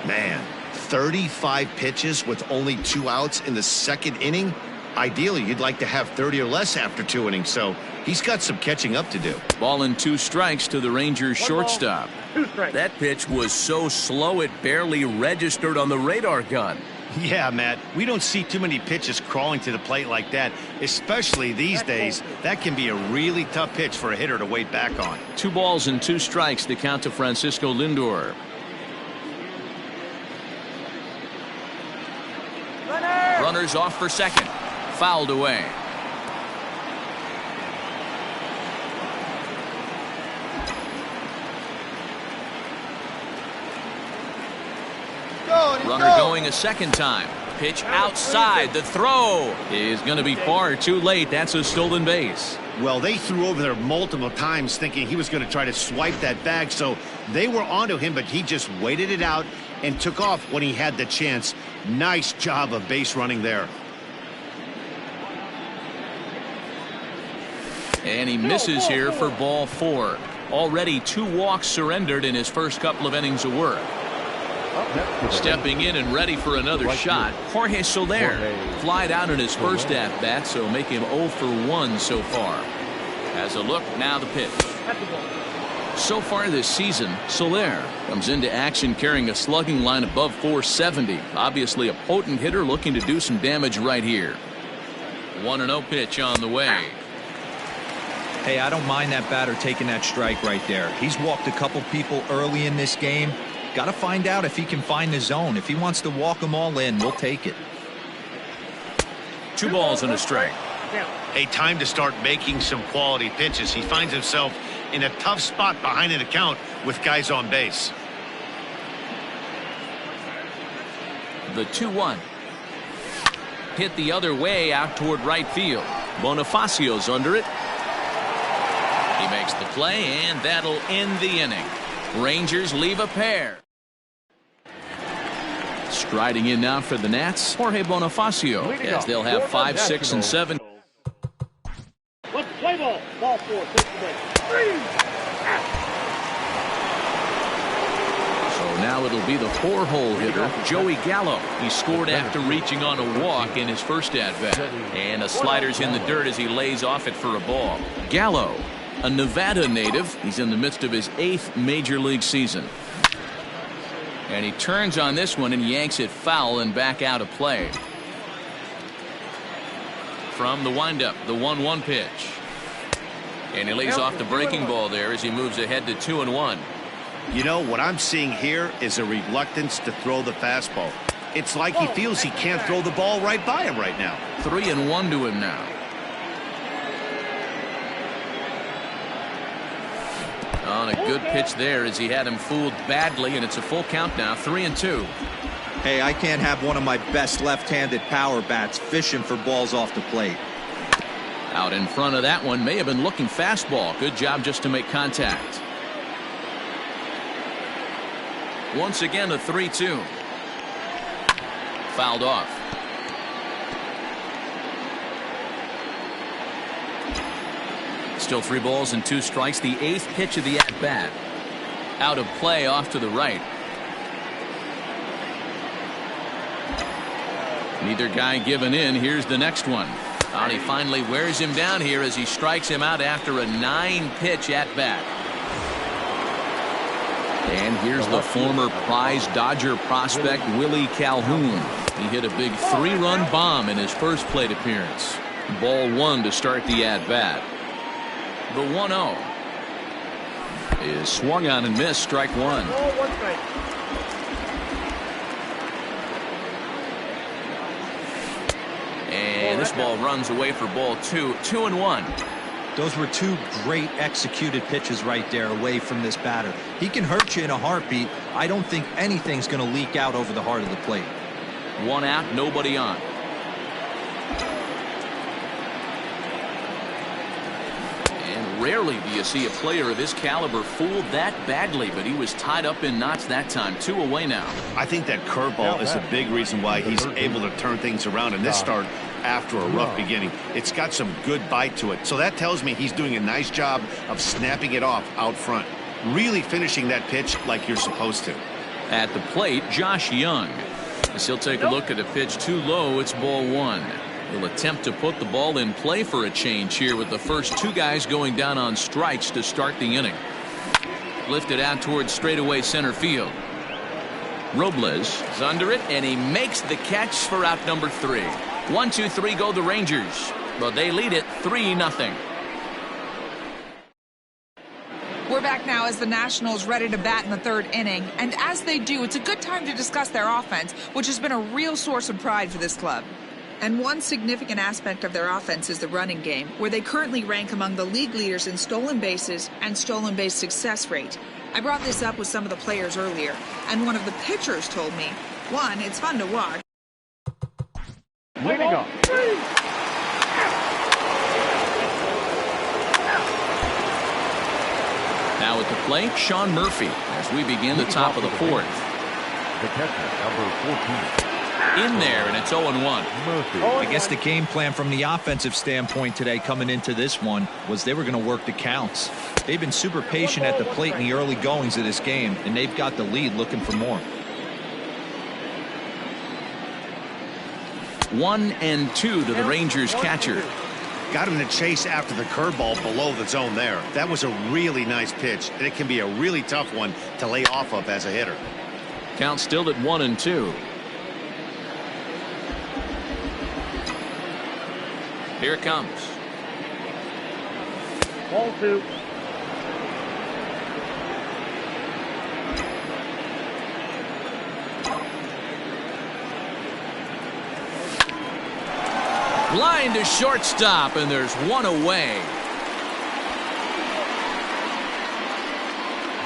Speaker 4: Man, 35 pitches with only 2 outs in the second inning. Ideally, you'd like to have 30 or less after 2 innings, so he's got some catching up to do.
Speaker 3: Ball and 2 strikes to the Rangers shortstop.
Speaker 5: 2 strikes.
Speaker 3: That pitch was so slow it barely registered on the radar gun.
Speaker 4: Yeah, Matt, we don't see too many pitches crawling to the plate like that, especially these days. That can be a really tough pitch for a hitter to wait back on.
Speaker 3: 2 balls and 2 strikes to count to Francisco Lindor. Runners off for second. Fouled away. Runner going a second time. Pitch outside. The throw is going to be far too late. That's a stolen base.
Speaker 4: Well, they threw over there multiple times thinking he was going to try to swipe that bag, so they were onto him, but he just waited it out and took off when he had the chance. Nice job of base running there.
Speaker 3: And he misses here for ball 4. Already 2 walks surrendered in his first couple of innings of work. Stepping in and ready for another shot, Jorge Soler. Flied out in his first at-bat, so make him 0 for 1 so far. As a look, now the pitch. So far this season, Soler comes into action carrying a slugging line above 470. Obviously a potent hitter looking to do some damage right here. 1-0 pitch on the way.
Speaker 6: Hey, I don't mind that batter taking that strike right there. He's walked a couple people early in this game. Got to find out if he can find the zone. If he wants to walk them all in, we'll take it.
Speaker 3: 2 balls and a strike.
Speaker 4: Hey, time to start making some quality pitches. He finds himself in a tough spot behind an account with guys on base.
Speaker 3: The 2-1. Hit the other way out toward right field. Bonifacio's under it. He makes the play, and that'll end the inning. Rangers leave a pair. Striding in now for the Nats, Jorge Bonifacio, as they'll have 5, 6, and 7.
Speaker 5: Let's play ball. Ball 4. Take the base. 3 out.
Speaker 3: So now it'll be the 4-hole hitter, Joey Gallo. He scored after reaching on a walk in his first at-bat. And a slider's in the dirt as he lays off it for a ball. Gallo, a Nevada native. He's in the midst of his 8th major league season. And he turns on this one and yanks it foul and back out of play. From the windup, the 1-1 pitch. And he lays off the breaking ball there as he moves ahead to 2-1.
Speaker 4: You know, what I'm seeing here is a reluctance to throw the fastball. It's like he feels he can't throw the ball right by him right now.
Speaker 3: 3-1 to him now. On a good pitch there as he had him fooled badly, and it's a full count now, 3-2.
Speaker 6: Hey, I can't have one of my best left-handed power bats fishing for balls off the plate.
Speaker 3: Out in front of that one, may have been looking fastball. Good job just to make contact. Once again, a 3-2. Fouled off. Still 3 balls and 2 strikes. The 8th pitch of the at-bat. Out of play off to the right. Neither guy giving in. Here's the next one. And he finally wears him down here as he strikes him out after a 9-pitch at-bat. And here's the former prize Dodger prospect Willie Calhoun. He hit a big 3-run bomb in his first plate appearance. Ball 1 to start the at-bat. The 1-0 is swung on and missed, strike 1. And this ball runs away for ball 2. 2-1.
Speaker 6: Those were 2 great executed pitches right there away from this batter. He can hurt you in a heartbeat. I don't think anything's going to leak out over the heart of the plate.
Speaker 3: 1 out, nobody on. Rarely do you see a player of his caliber fooled that badly, but he was tied up in knots that time. 2 away now.
Speaker 4: I think that curveball is a big reason why he's able to turn things around in this start after a rough beginning. It's got some good bite to it. So that tells me he's doing a nice job of snapping it off out front. Really finishing that pitch like you're supposed to.
Speaker 3: At the plate, Josh Young. As he'll take a look at a pitch too low, it's ball 1. He'll attempt to put the ball in play for a change here with the first 2 guys going down on strikes to start the inning. Lifted out towards straightaway center field. Robles is under it, and he makes the catch for out number 3. 1, 2, 3 go the Rangers, but they lead it 3-0.
Speaker 7: We're back now as the Nationals ready to bat in the 3rd inning, and as they do, it's a good time to discuss their offense, which has been a real source of pride for this club. And one significant aspect of their offense is the running game, where they currently rank among the league leaders in stolen bases and stolen base success rate. I brought this up with some of the players earlier, and one of the pitchers told me, 1, it's fun to watch.
Speaker 2: Leading up.
Speaker 3: Now at the plate, Sean Murphy as we begin the top of the fourth.
Speaker 2: The catcher, number 14.
Speaker 3: In there, and it's 0-1.
Speaker 6: I guess the game plan from the offensive standpoint today coming into this one was they were going to work the counts. They've been super patient at the plate in the early goings of this game, and they've got the lead looking for more.
Speaker 3: 1-2 to the Rangers catcher.
Speaker 4: Got him to chase after the curveball below the zone there. That was a really nice pitch, and it can be a really tough one to lay off of as a hitter.
Speaker 3: Count still at 1-2. Here it comes.
Speaker 5: Ball 2.
Speaker 3: Line to shortstop, and there's one away.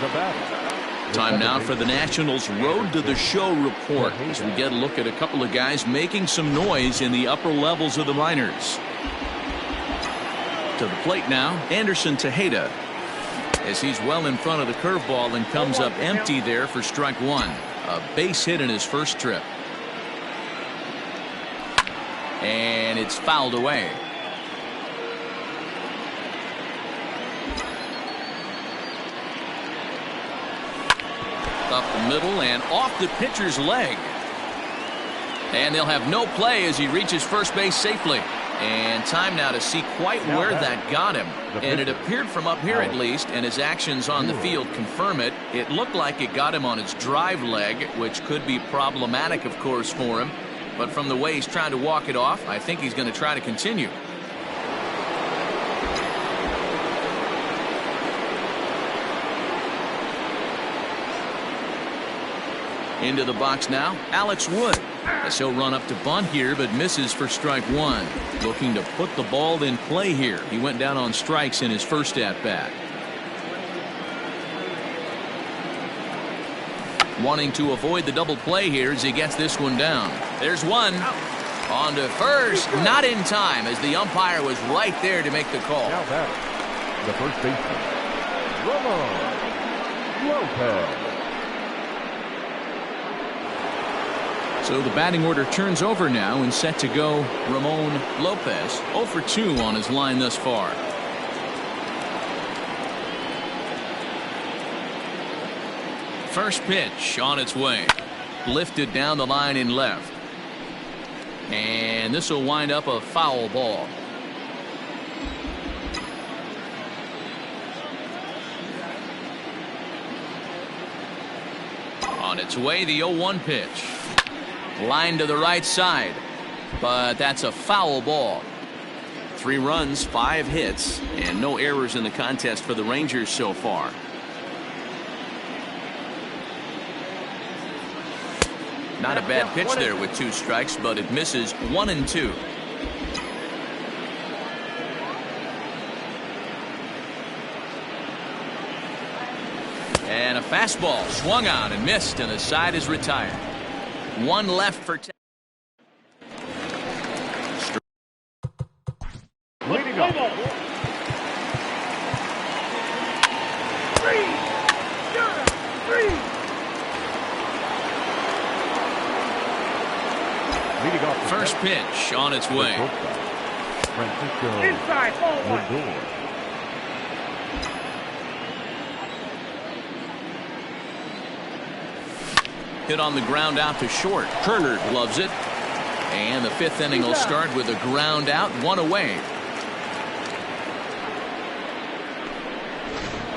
Speaker 2: The batter.
Speaker 3: Time now for the Nationals Road to the Show report as we get a look at a couple of guys making some noise in the upper levels of the minors. To the plate now, Anderson Tejeda, as he's well in front of the curveball and comes up empty there for strike one. A base hit in his first trip. And it's fouled away. Up the middle and off the pitcher's leg. And they'll have no play as he reaches first base safely. And time now to see quite where that got him. And it appeared from up here at least, and his actions on the field confirm it. It looked like it got him on his drive leg, which could be problematic, of course, for him. But from the way he's trying to walk it off, I think he's going to try to continue. Into the box now, Alex Wood, as he'll run up to bunt here, but misses for strike one. Looking to put the ball in play here. He went down on strikes in his first at-bat. Wanting to avoid the double play here as he gets this one down. There's one. On to first, not in time, as the umpire was right there to make the call.
Speaker 2: Now batter, the first baseman, Ramon Lopez.
Speaker 3: So the batting order turns over now and set to go Ramon Lopez. 0 for 2 on his line thus far. First pitch on its way. Lifted down the line in left. And this will wind up a foul ball. On its way, the 0-1 pitch. Line to the right side, but that's a foul ball. 3 runs, 5 hits, and no errors in the contest for the Rangers so far. Not a bad pitch there with 2 strikes, but it misses 1-2. And a fastball swung on and missed, and the side is retired. 1 left for
Speaker 2: Leading up.
Speaker 5: 3.
Speaker 2: Leading off the
Speaker 3: first pitch on its way.
Speaker 2: Francisco
Speaker 5: Inside, ball 1.
Speaker 2: Lindor.
Speaker 3: Hit on the ground out to short. Turner gloves it. And the 5th inning will start with a ground out, 1 away.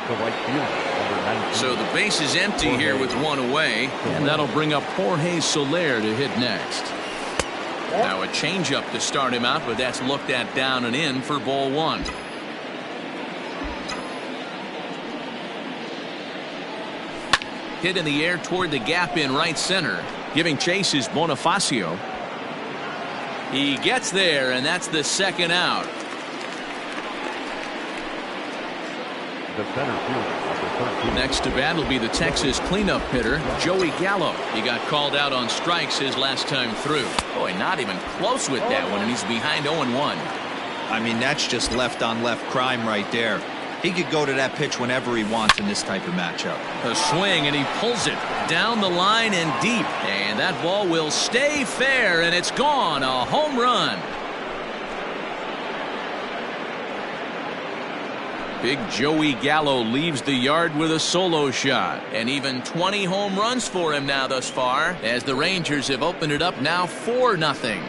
Speaker 2: The right fielder, number 19.
Speaker 3: So the base is empty here with 1 away. And that'll bring up Jorge Soler to hit next. Now a changeup to start him out, but that's looked at down and in for ball 1. Hit in the air toward the gap in right center. Giving chase is Bonifacio. He gets there, and that's the 2nd out.
Speaker 2: the center fielder, number 13.
Speaker 3: Next to bat will be the Texas cleanup hitter, Joey Gallo. He got called out on strikes his last time through. Boy, not even close with that one, and he's behind 0-1.
Speaker 6: I mean, that's just left-on-left crime right there. He could go to that pitch whenever he wants in this type of matchup.
Speaker 3: A swing, and he pulls it down the line and deep. And that ball will stay fair, and it's gone. A home run. Big Joey Gallo leaves the yard with a solo shot. And even 20 home runs for him now thus far, as the Rangers have opened it up now 4-0.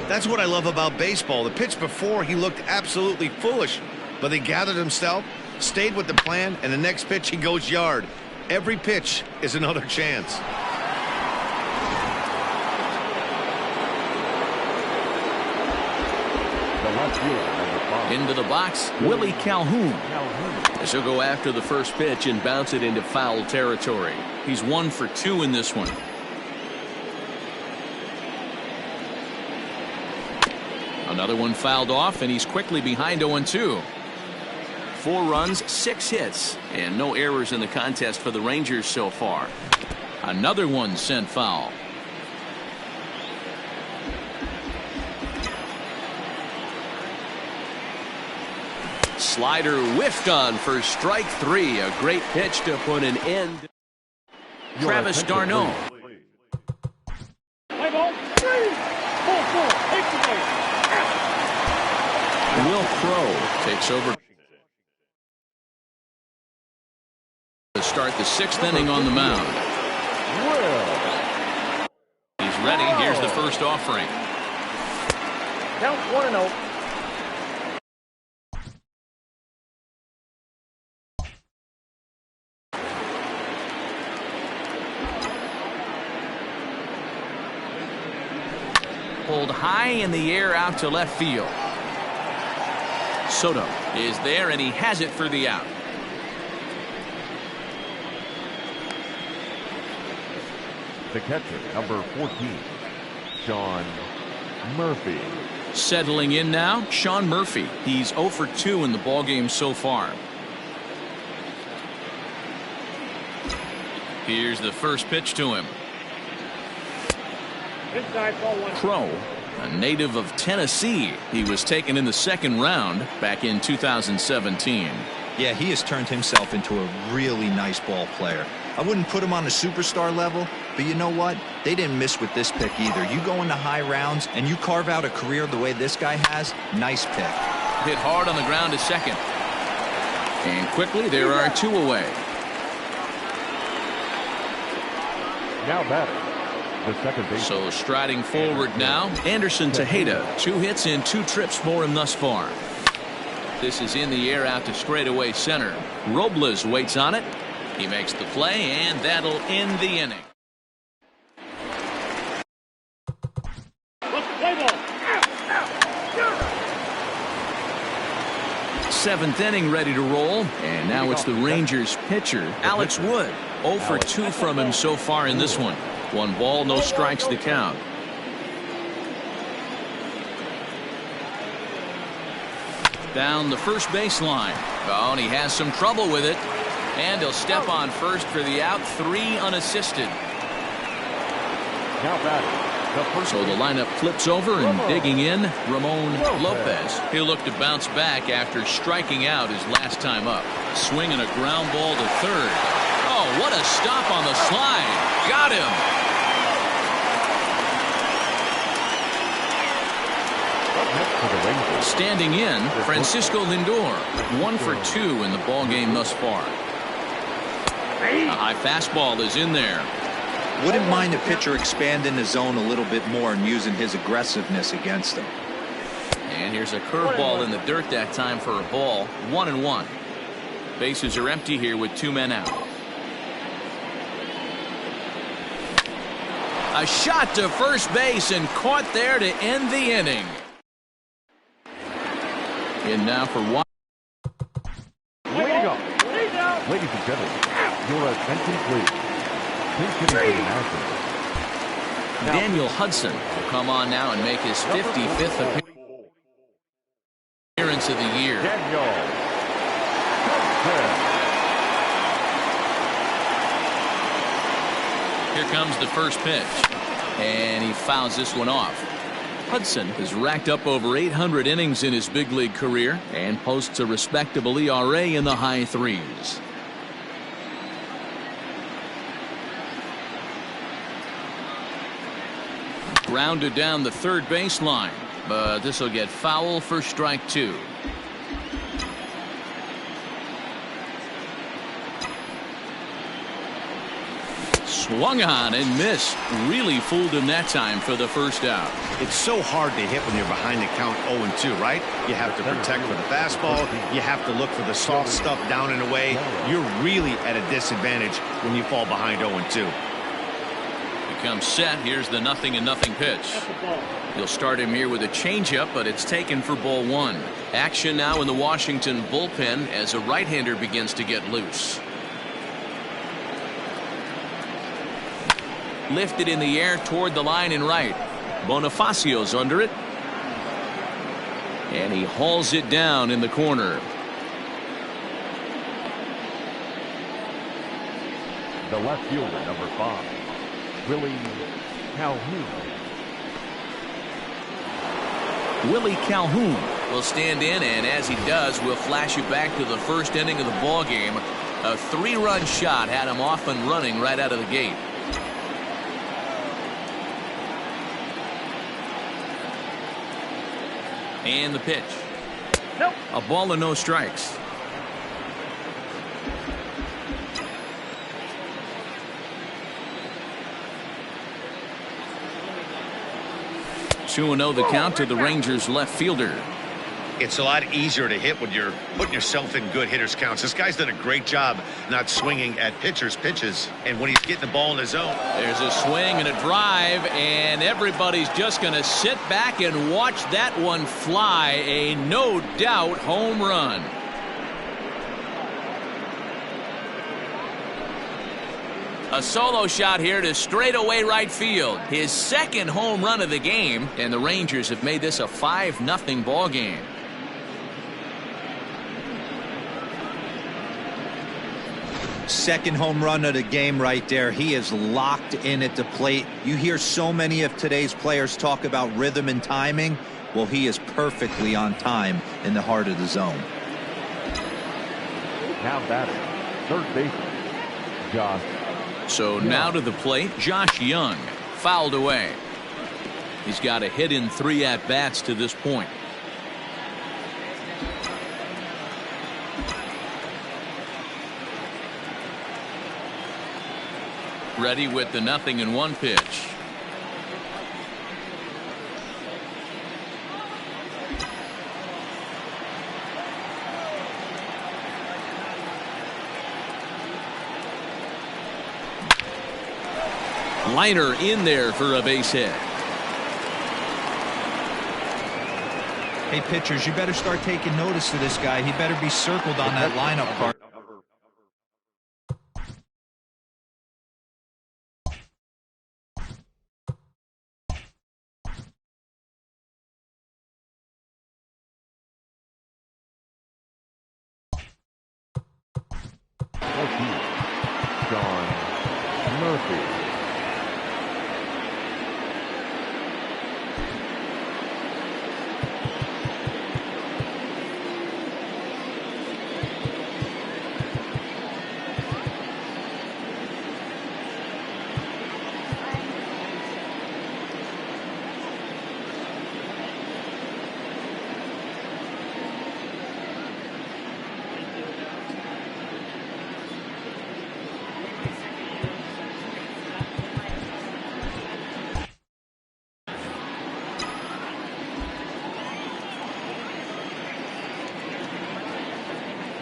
Speaker 4: That's what I love about baseball. The pitch before, he looked absolutely foolish, but he gathered himself, stayed with the plan, and the next pitch he goes yard. Every pitch is another chance.
Speaker 2: The left fielder, number 5.
Speaker 3: Into the box, Willie Calhoun. As he'll go after the first pitch and bounce it into foul territory. He's 1 for 2 in this one. Another one fouled off, and he's quickly behind 0-2. 4 runs, 6 hits, and no errors in the contest for the Rangers so far. Another one sent foul. Slider whiffed on for strike 3. A great pitch to put an end. Travis d'Arnaud.
Speaker 5: Play ball. 3. 4-4. Take the base.
Speaker 3: Will Crowe takes over to start the 6th inning on the mound. He's ready. Here's the first offering.
Speaker 5: Count 1-0.
Speaker 3: Pulled high in the air out to left field. Soto is there, and he has it for the out.
Speaker 2: The catcher, number 14, Sean Murphy.
Speaker 3: Settling in now, Sean Murphy. He's 0 for 2 in the ballgame so far. Here's the first pitch to him.
Speaker 5: Inside ball 1.
Speaker 3: Crowe, a native of Tennessee. He was taken in the 2nd round back in 2017.
Speaker 6: Yeah, he has turned himself into a really nice ball player. I wouldn't put him on the superstar level, but you know what? They didn't miss with this pick either. You go into high rounds and you carve out a career the way this guy has, nice pick.
Speaker 3: Hit hard on the ground to second. And quickly there are 2 away.
Speaker 2: Now batting, the second baseman.
Speaker 3: So striding forward now, Anderson Tejeda. 2 hits and 2 trips for him thus far. This is in the air out to straightaway center. Robles waits on it. He makes the play, and that'll end the inning.
Speaker 5: Play ball.
Speaker 3: 7th inning ready to roll, and now it's the Rangers pitcher, Alex Wood. 0 for 2 from him so far in this one. 1 ball, no strikes to count. Down the first baseline. Oh, and he has some trouble with it. And he'll step on first for the out. 3 unassisted.
Speaker 2: Now batting, the first.
Speaker 3: So the lineup flips over, and digging in, Ramon Lopez. He'll look to bounce back after striking out his last time up. Swinging a ground ball to third. Oh, what a stop on the slide. Got him.
Speaker 2: For the Rangers.
Speaker 3: Standing in, Francisco Lindor. 1 for 2 in the ballgame thus far. A high fastball is in there.
Speaker 6: Wouldn't mind the pitcher expanding the zone a little bit more and using his aggressiveness against him.
Speaker 3: And here's a curveball in the dirt that time for a ball. 1-1. Bases are empty here with 2 men out. A shot to first base and caught there to end the inning. In now for one.
Speaker 2: Way to go. Ladies and gentlemen, your attention please. Please give me the Nationals.
Speaker 3: Daniel Hudson will come on now and make his 55th appearance of the year.
Speaker 2: Daniel
Speaker 3: Here comes the first pitch, and he fouls this one off. Hudson has racked up over 800 innings in his big league career and posts a respectable ERA in the high threes. Grounded down the third baseline, but this will get foul for strike two. Swung on and missed. Really fooled him that time for the first out.
Speaker 4: It's so hard to hit when you're behind the count 0-2, right? You have to protect for the fastball. You have to look for the soft stuff down and away. You're really at a disadvantage when you fall behind 0-2.
Speaker 3: Becomes set. Here's the 0-0 pitch. He'll start him here with a changeup, but it's taken for ball one. Action now in the Washington bullpen as a right-hander begins to get loose. Lifted in the air toward the line and right. Bonifacio's under it. And he hauls it down in the corner.
Speaker 2: The left fielder, number 5, Willie Calhoun.
Speaker 3: Willie Calhoun will stand in, and as he does, we'll flash you back to the first inning of the ball game. A 3-run shot had him off and running right out of the gate. And the pitch.
Speaker 5: Nope.
Speaker 3: A ball and no strikes. 2-0 the count to the Rangers left fielder.
Speaker 4: It's a lot easier to hit when you're putting yourself in good hitters counts. This guy's done a great job not swinging at pitchers' pitches, and when he's getting the ball in his zone.
Speaker 3: There's a swing and a drive, and everybody's just going to sit back and watch that one fly. A no doubt home run. A solo shot here to straightaway right field. His second home run of the game, and the Rangers have made this a 5-0 ball game.
Speaker 6: Second home run of the game right there. He is locked in at the plate. You hear so many of today's players talk about rhythm and timing. Well, he is perfectly on time in the heart of the zone.
Speaker 2: Now batting, third baseman, Josh.
Speaker 3: So now to the plate, Josh Young. Fouled away. He's got a hit in 3 at-bats to this point. Ready with the 0-1 pitch. Liner in there for a base hit.
Speaker 6: Hey, pitchers, you better start taking notice of this guy. He better be circled on that lineup card.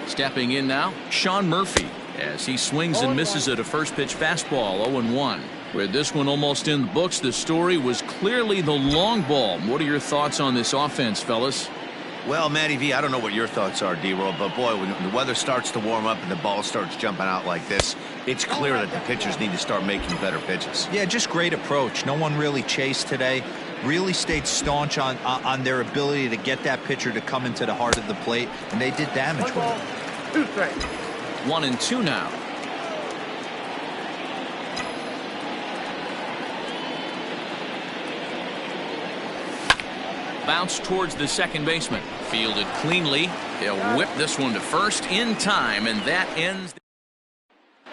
Speaker 3: Stepping in now, Sean Murphy, as he swings and misses at a first pitch fastball. 0-1. With this one almost in the books, the story was clearly the long ball. What are your thoughts on this offense, fellas?
Speaker 4: Well, Matty V, I don't know what your thoughts are, D-Roll, but boy, when the weather starts to warm up and the ball starts jumping out like this, it's clear that the pitchers need to start making better pitches.
Speaker 6: Yeah, just great approach. No one really chased today. Really stayed staunch on their ability to get that pitcher to come into the heart of the plate, and they did damage with it.
Speaker 5: 2 strikes.
Speaker 3: 1-2 now. Bounce towards the second baseman. Fielded cleanly. They'll whip this one to first in time, and that ends.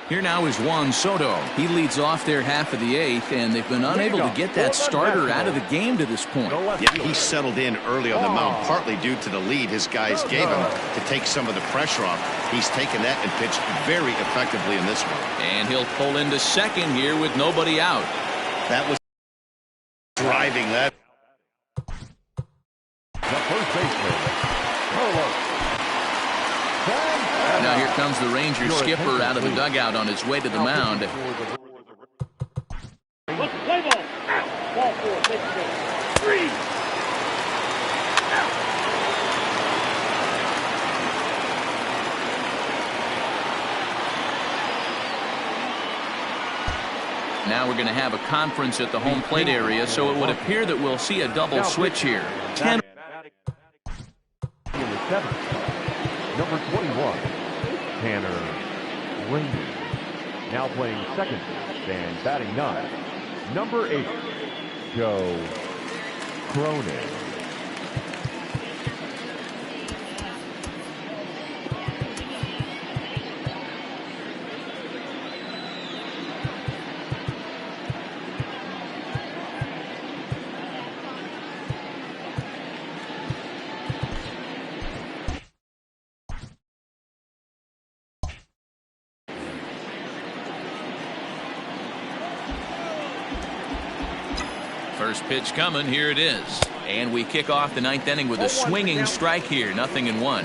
Speaker 3: Here now is Juan Soto. He leads off their half of the 8th, and they've been unable to get that starter out of the game to this point.
Speaker 4: Yeah, he settled in early on the mound, partly due to the lead his guys gave him to take some of the pressure off. He's taken that and pitched very effectively in this one.
Speaker 3: And he'll pull into second here with nobody out.
Speaker 4: That was driving that.
Speaker 2: The first baseman, Carlos.
Speaker 3: Now here comes the Rangers skipper out of the dugout on his way to the mound.
Speaker 5: Play ball. Ball 4, take it back. 3.
Speaker 3: Now we're going to have a conference at the home plate area, so it would appear that we'll see a double switch here. 10.
Speaker 2: Number 21, Tanner Lindy. Now playing second and batting 9. Number 8, Joe Cronin.
Speaker 3: First pitch coming, here it is. And we kick off the 9th inning with a swinging strike here, 0-1.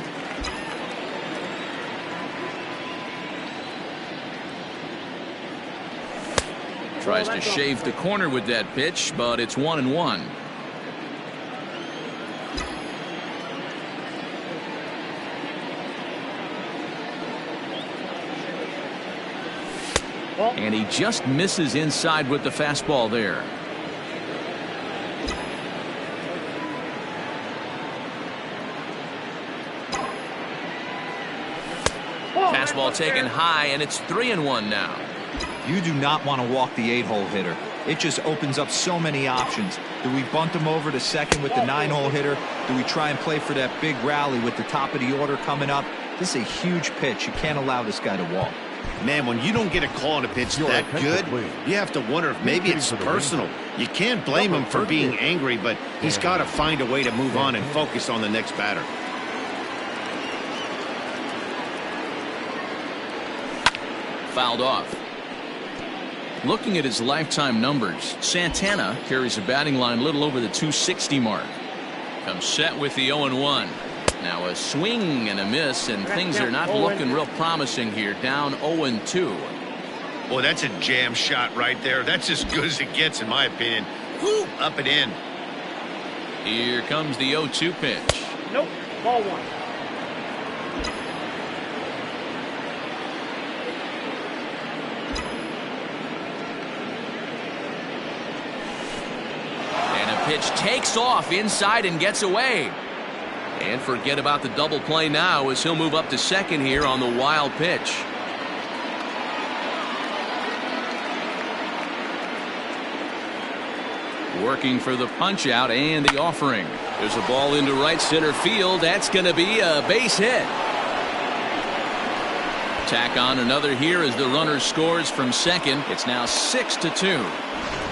Speaker 3: Tries to shave the corner with that pitch, but it's 1-1. And he just misses inside with the fastball there. Fastball taken high, and it's 3-1 now.
Speaker 6: You do not want to walk the 8-hole hitter. It just opens up so many options. Do we bunt him over to second with the 9-hole hitter? Do we try and play for that big rally with the top of the order coming up? This is a huge pitch. You can't allow this guy to walk.
Speaker 4: Man, when you don't get a call on a pitch that good, you have to wonder if maybe it's personal. You can't blame him for being angry, but he's got to find a way to move on and focus on the next batter.
Speaker 3: Fouled off. Looking at his lifetime numbers, Santana carries a batting line a little over the 260 mark. Comes set with the 0-1. Now a swing and a miss, and things are not looking real promising here. Down 0-2.
Speaker 4: Boy, that's a jam shot right there. That's as good as it gets, in my opinion. Woo, up and in.
Speaker 3: Here comes the 0-2 pitch.
Speaker 5: Nope. Ball 1.
Speaker 3: Pitch takes off inside and gets away. And forget about the double play now as he'll move up to second here on the wild pitch. Working for the punch out and the offering. There's a ball into right center field. That's going to be a base hit. Tack on another here as the runner scores from second. It's now 6-2.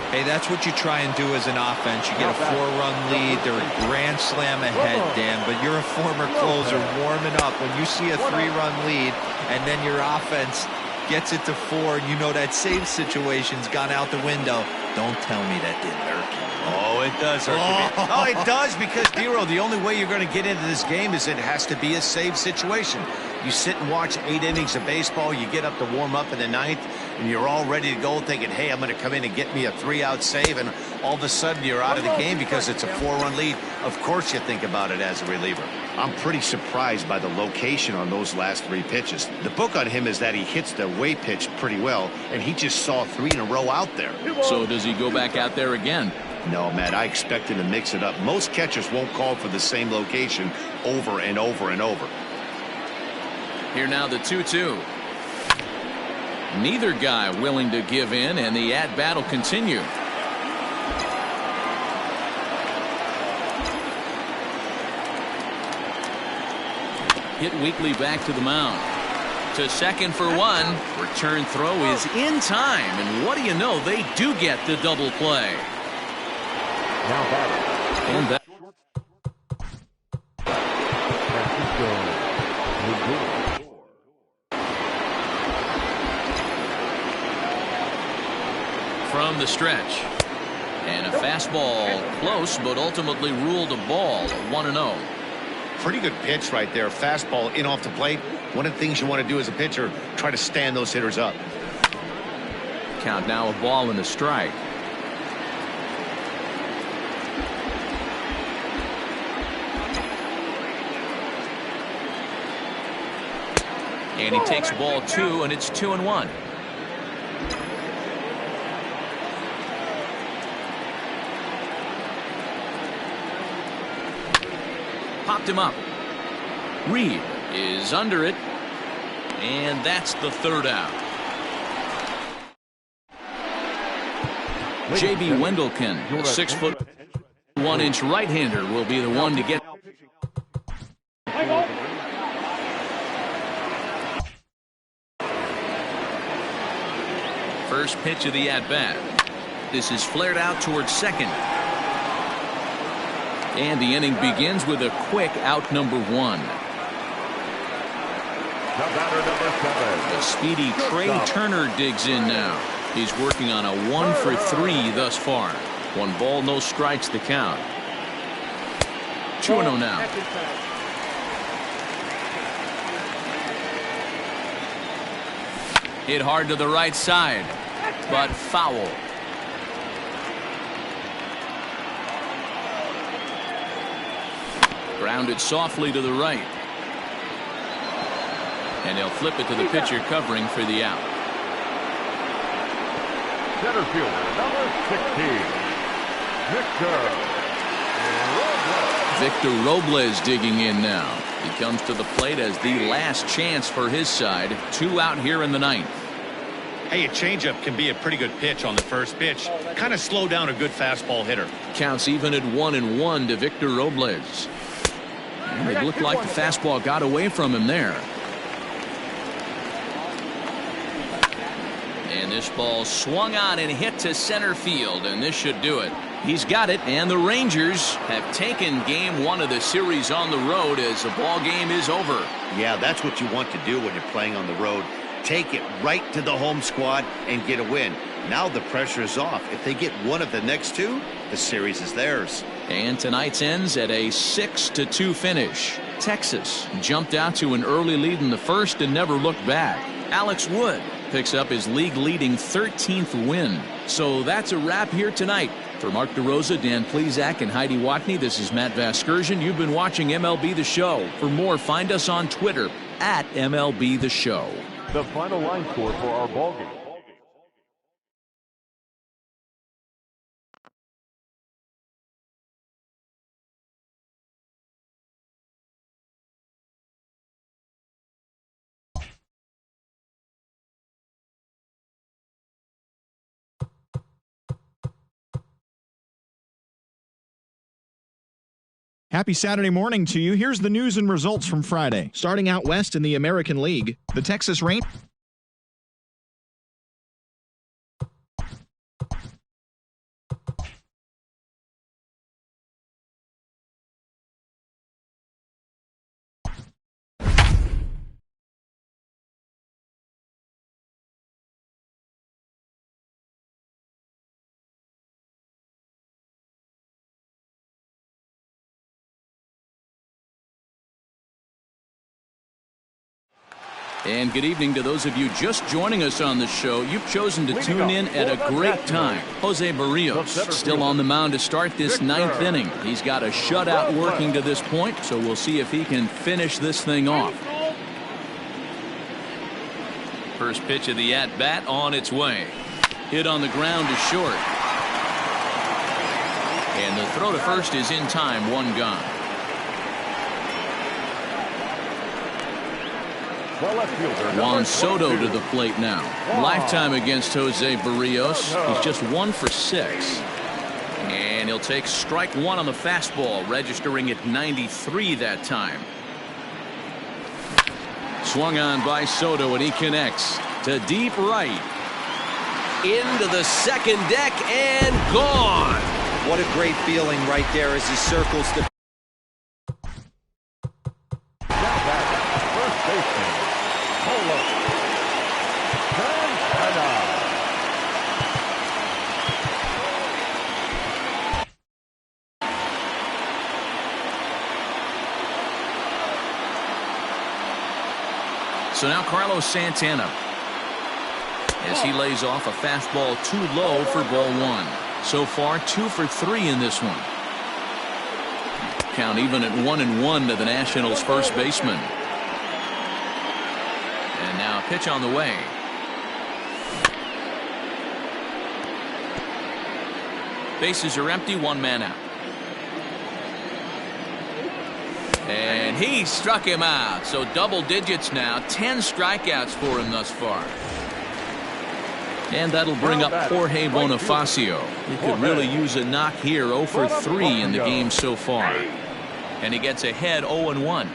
Speaker 6: Hey, that's what you try and do as an offense. You get a 4-run lead. They're a grand slam ahead, Dan, but you're a former closer warming up. When you see a 3-run lead and then your offense gets it to 4, and you know that save situation's gone out the window, don't tell me that didn't hurt you.
Speaker 4: Oh, it does hurt you. Oh, it does, because, Dero, the only way you're going to get into this game is it has to be a save situation. You sit and watch 8 innings of baseball, you get up to warm up in the 9th, and you're all ready to go thinking, hey, I'm going to come in and get me a 3-out save, and all of a sudden you're out of the game because it's a 4-run lead. Of course you think about it as a reliever. I'm pretty surprised by the location on those last 3 pitches. The book on him is that he hits the away pitch pretty well, and he just saw 3 in a row out there.
Speaker 3: So does he go back out there again?
Speaker 4: No, Matt, I expect him to mix it up. Most catchers won't call for the same location over and over and over.
Speaker 3: Here now the 2-2. Neither guy willing to give in, and the at-bat will continue. Hit weakly back to the mound. To second for one. Return throw is in time, and what do you know, they do get the double play.
Speaker 2: Now batting.
Speaker 3: And that from the stretch. And a fastball close, but ultimately ruled a ball. 1-0.
Speaker 4: Pretty good pitch right there. Fastball in off the plate. One of the things you want to do as a pitcher, try to stand those hitters up.
Speaker 3: Count now a ball and a strike. And he takes ball 2, and it's 2-1. Popped him up. Reed is under it, and that's the third out. J.B. Wendelken, a 6'1" right-hander, will be the one to get. First pitch of the at-bat. This is flared out towards second. And the inning begins with a quick out number 1.
Speaker 2: The batter, number 7.
Speaker 3: The speedy Trey Turner digs in now. He's working on a 1 for 3 thus far. 1 ball, no strikes the count. 2-0 now. Hit hard to the right side, but foul. Grounded softly to the right. And they'll flip it to the pitcher covering for the out.
Speaker 2: Center fielder, number 16,
Speaker 3: Victor Robles digging in now. He comes to the plate as the last chance for his side. 2 out here in the 9th.
Speaker 4: Hey, a changeup can be a pretty good pitch on the first pitch. Kind of slow down a good fastball hitter.
Speaker 3: Counts even at 1-1 to Victor Robles. And it looked like the fastball got away from him there. And this ball swung on and hit to center field, and this should do it. He's got it, and the Rangers have taken game 1 of the series on the road as the ball game is over.
Speaker 4: Yeah, that's what you want to do when you're playing on the road. Take it right to the home squad and get a win. Now the pressure is off. If they get one of the next 2, the series is theirs.
Speaker 3: And tonight's ends at a 6-2 finish. Texas jumped out to an early lead in the first and never looked back. Alex Wood picks up his league-leading 13th win. So that's a wrap here tonight. For Mark DeRosa, Dan Plesac, and Heidi Watney, this is Matt Vasgersian. You've been watching MLB The Show. For more, find us on Twitter at MLB The Show.
Speaker 2: The final line score for our ballgame.
Speaker 1: Happy Saturday morning to you. Here's the news and results from Friday. Starting out west in the American League, the Texas Rangers.
Speaker 3: And good evening to those of you just joining us on the show. You've chosen to tune in at a great time. Jose Barrios still on the mound to start this 9th inning. He's got a shutout working to this point, so we'll see if he can finish this thing off. First pitch of the at-bat on its way. Hit on the ground to short. And the throw to first is in time, 1 gone.
Speaker 2: The left fielder,
Speaker 3: Juan Soto to the plate now. Lifetime against Jose Barrios. He's just 1 for 6. And he'll take strike 1 on the fastball, registering at 93 that time. Swung on by Soto, and he connects to deep right. Into the second deck and gone.
Speaker 6: What a great feeling right there as he circles the...
Speaker 2: Now back, first baseman, Polo.
Speaker 3: So now Carlos Santana, as he lays off a fastball too low for ball 1. So far 2 for 3 in this one. Count even at 1-1 to the Nationals' first baseman. And now a pitch on the way. Bases are empty, 1 man out. And he struck him out. So double digits now. 10 strikeouts for him thus far. And that'll bring up Jorge Bonifacio. He could really use a knock here. 0 for 3 in the game so far. And he gets ahead 0-1.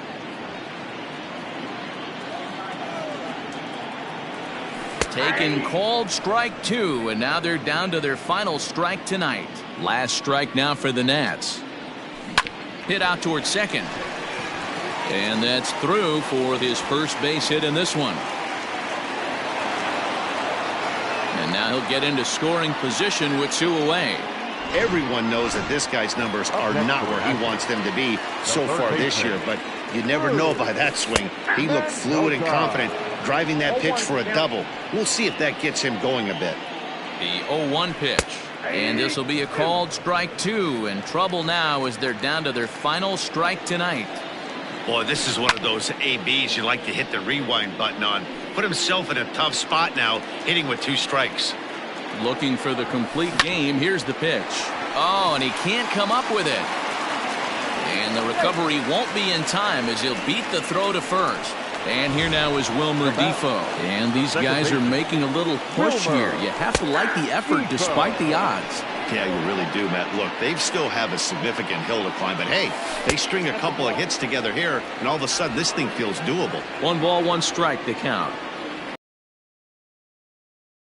Speaker 3: Taken, called, strike 2. And now they're down to their final strike tonight. Last strike now for the Nats. Hit out towards second. And that's through for his first base hit in this one. And now he'll get into scoring position with 2 away.
Speaker 4: Everyone knows that this guy's numbers are not where he wants them to be so far this year, but you never know by that swing. He looked fluid and confident, driving that pitch for a double. We'll see if that gets him going a bit.
Speaker 3: The 0-1 pitch. And this will be a called strike 2. And trouble now as they're down to their final strike tonight.
Speaker 4: Boy, this is one of those ABs you like to hit the rewind button on. Put himself in a tough spot now, hitting with 2 strikes.
Speaker 3: Looking for the complete game. Here's the pitch. Oh, and he can't come up with it. And the recovery won't be in time as he'll beat the throw to first. And here now is Wilmer Defoe. And these guys are making a little push here. You have to like the effort despite the odds.
Speaker 4: Yeah, you really do, Matt. Look, they still have a significant hill to climb, but hey, they string a couple of hits together here, and all of a sudden this thing feels doable.
Speaker 3: 1 ball, 1 strike to count.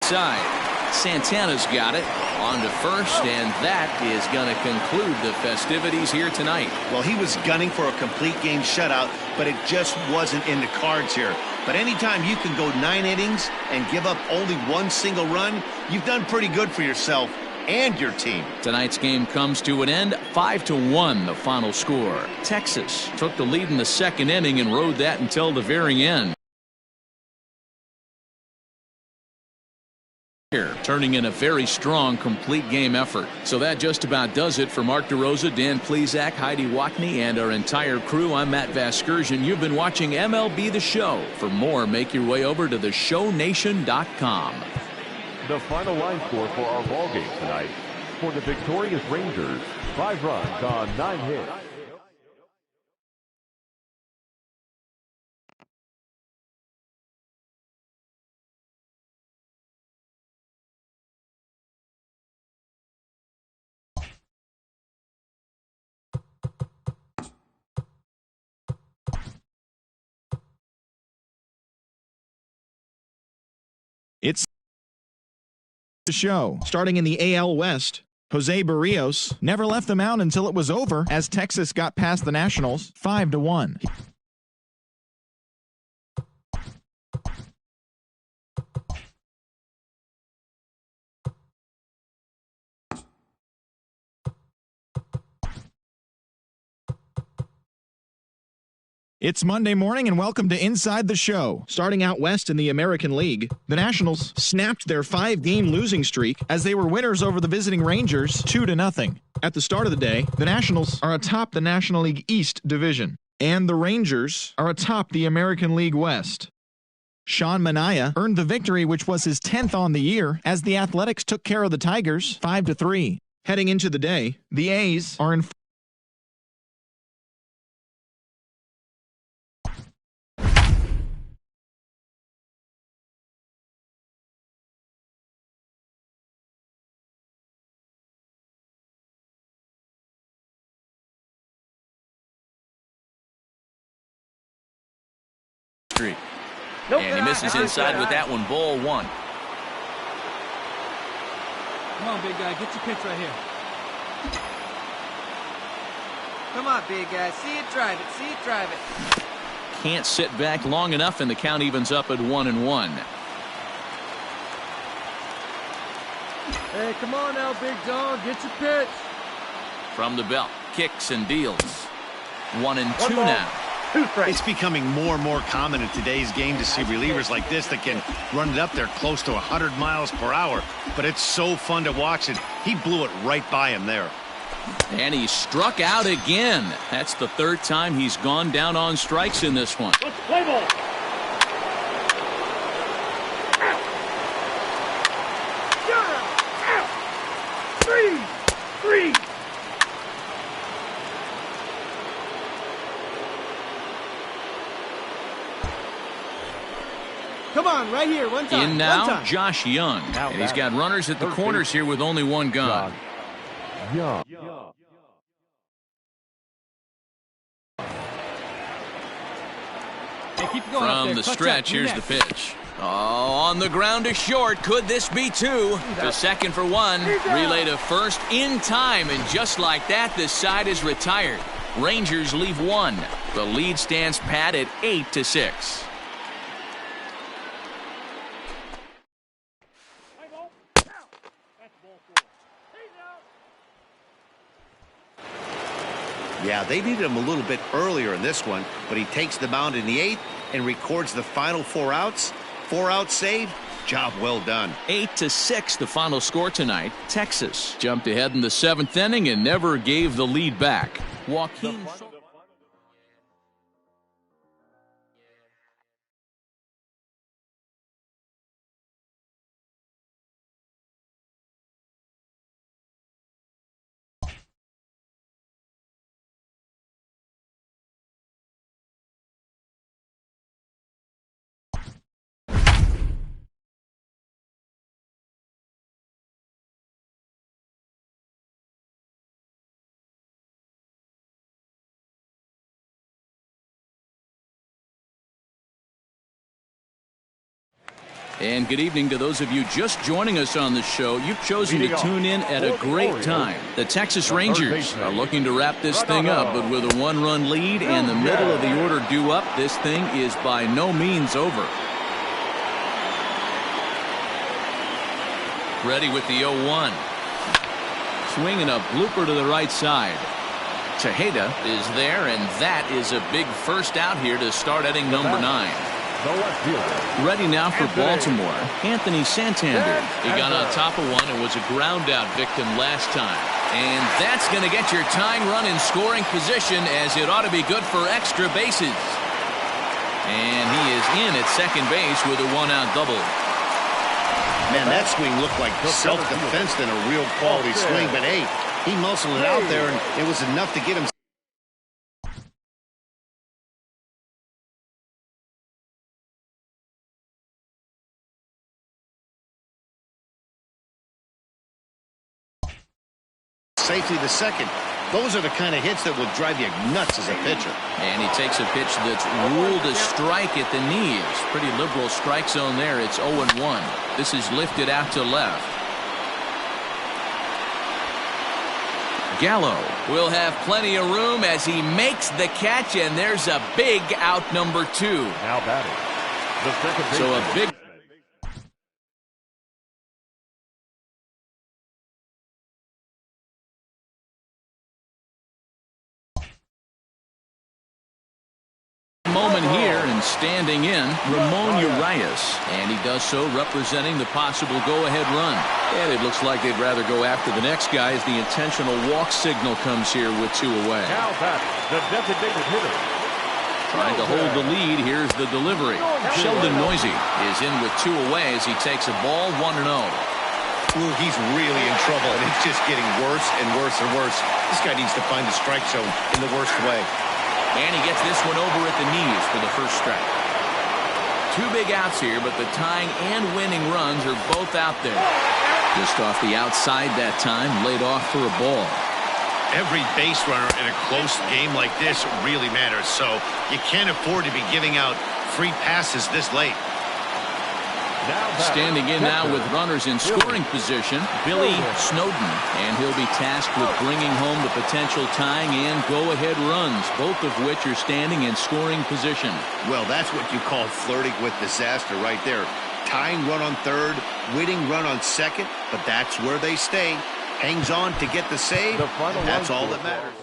Speaker 3: Side, Santana's got it. On to first, and that is going to conclude the festivities here tonight.
Speaker 4: Well, he was gunning for a complete game shutout, but it just wasn't in the cards here. But anytime you can go 9 innings and give up only 1 single run, you've done pretty good for yourself and your team.
Speaker 3: Tonight's game comes to an end, 5-1 the final score. Texas took the lead in the second inning and rode that until the very end. Here, turning in a very strong complete game effort. So that just about does it for Mark DeRosa, Dan Plesac, Heidi Watney, and our entire crew. I'm Matt Vasgersian. You've been watching MLB The Show. For more, make your way over to theshownation.com.
Speaker 2: The final line score for our ball game tonight. For the victorious Rangers, 5 runs on 9 hits.
Speaker 1: It's the show. Starting in the AL West, Jose Barrios never left the mound until it was over as Texas got past the Nationals 5-1. It's Monday morning and welcome to Inside the Show. Starting out west in the American League, the Nationals snapped their 5-game losing streak as they were winners over the visiting Rangers 2-0. At the start of the day, the Nationals are atop the National League East division, and the Rangers are atop the American League West. Sean Manaea earned the victory, which was his 10th on the year, as the Athletics took care of the Tigers 5-3. Heading into the day, the A's are in
Speaker 3: streak.
Speaker 5: Nope,
Speaker 3: And he misses inside with that one, ball one.
Speaker 8: Come on, big guy, get your pitch right here.
Speaker 9: Come on, big guy, see it, drive it, see it, drive it.
Speaker 3: Can't sit back long enough, and the count evens up at 1-1.
Speaker 8: Hey, come on now, big dog, get your pitch.
Speaker 3: From the belt, kicks and deals. 1-2 now.
Speaker 4: It's becoming more and more common in today's game to see relievers like this that can run it up there close to 100 miles per hour. But it's so fun to watch it. He blew it right by him there.
Speaker 3: And he struck out again. That's the third time he's gone down on strikes in this one.
Speaker 5: Let's play ball. Three.
Speaker 8: Come on, right here, one time.
Speaker 3: In now,
Speaker 8: one time.
Speaker 3: Josh Young. And he's got runners at the corners here with only one gone.
Speaker 2: Young.
Speaker 8: Hey, keep going up
Speaker 3: From
Speaker 8: there.
Speaker 3: the
Speaker 8: Clutch
Speaker 3: stretch,
Speaker 8: up.
Speaker 3: here's the pitch. Oh, on the ground to short. Could this be two? To second for one. Relay to first in time. And just like that, this side is retired. Rangers leave one. The lead stands pat at 8-6.
Speaker 4: Yeah, they needed him a little bit earlier in this one, but he takes the mound in the 8th and records the final 4 outs. 4 out save. Job well done.
Speaker 3: 8-6 the final score tonight. Texas jumped ahead in the 7th inning and never gave the lead back. Joaquin. And good evening to those of you just joining us on the show. You've chosen to tune in at a great time. The Texas Rangers are looking to wrap this thing up, but with a 1-run lead and the middle of the order due up, this thing is by no means over. Ready with the 0-1. Swinging a blooper to the right side. Tejeda is there, and that is a big first out here to start inning number 9. Ready now for Baltimore, Anthony Santander. He got on top of one and was a ground out victim last time. And that's going to get your tying run in scoring position, as it ought to be good for extra bases. And he is in at second base with a 1-out double.
Speaker 4: Man, that swing looked like self-defense than a real quality swing, but hey, he muscled it out there, and it was enough to get him. Safely to second. Those are the kind of hits that will drive you nuts as a pitcher.
Speaker 3: And he takes a pitch that's ruled a strike at the knees. Pretty liberal strike zone there. It's 0-1. This is lifted out to left. Gallo will have plenty of room as he makes the catch, and there's a big out number 2.
Speaker 2: Now batting. The second
Speaker 3: So a big moment here, and standing in, Ramon Urias. And he does so representing the possible go-ahead run. And it looks like they'd rather go after the next guy as the intentional walk signal comes here with 2 away.
Speaker 2: Now batting, the designated hitter.
Speaker 3: Trying to hold the lead. Here's the delivery. Sheldon Noisy is in with 2 away as he takes a ball 1-0.
Speaker 4: Ooh, he's really in trouble, and it's just getting worse and worse and worse. This guy needs to find the strike zone in the worst way.
Speaker 3: And he gets this one over at the knees for the first strike. 2 big outs here, but the tying and winning runs are both out there. Just off the outside that time, laid off for a ball.
Speaker 4: Every base runner in a close game like this really matters, so you can't afford to be giving out free passes this late.
Speaker 3: Standing in now with runners in scoring position, Billy Snowden. And he'll be tasked with bringing home the potential tying and go-ahead runs, both of which are standing in scoring position.
Speaker 4: Well, that's what you call flirting with disaster right there. Tying run on third, winning run on second, but that's where they stay. Hangs on to get the save, and that's all that matters.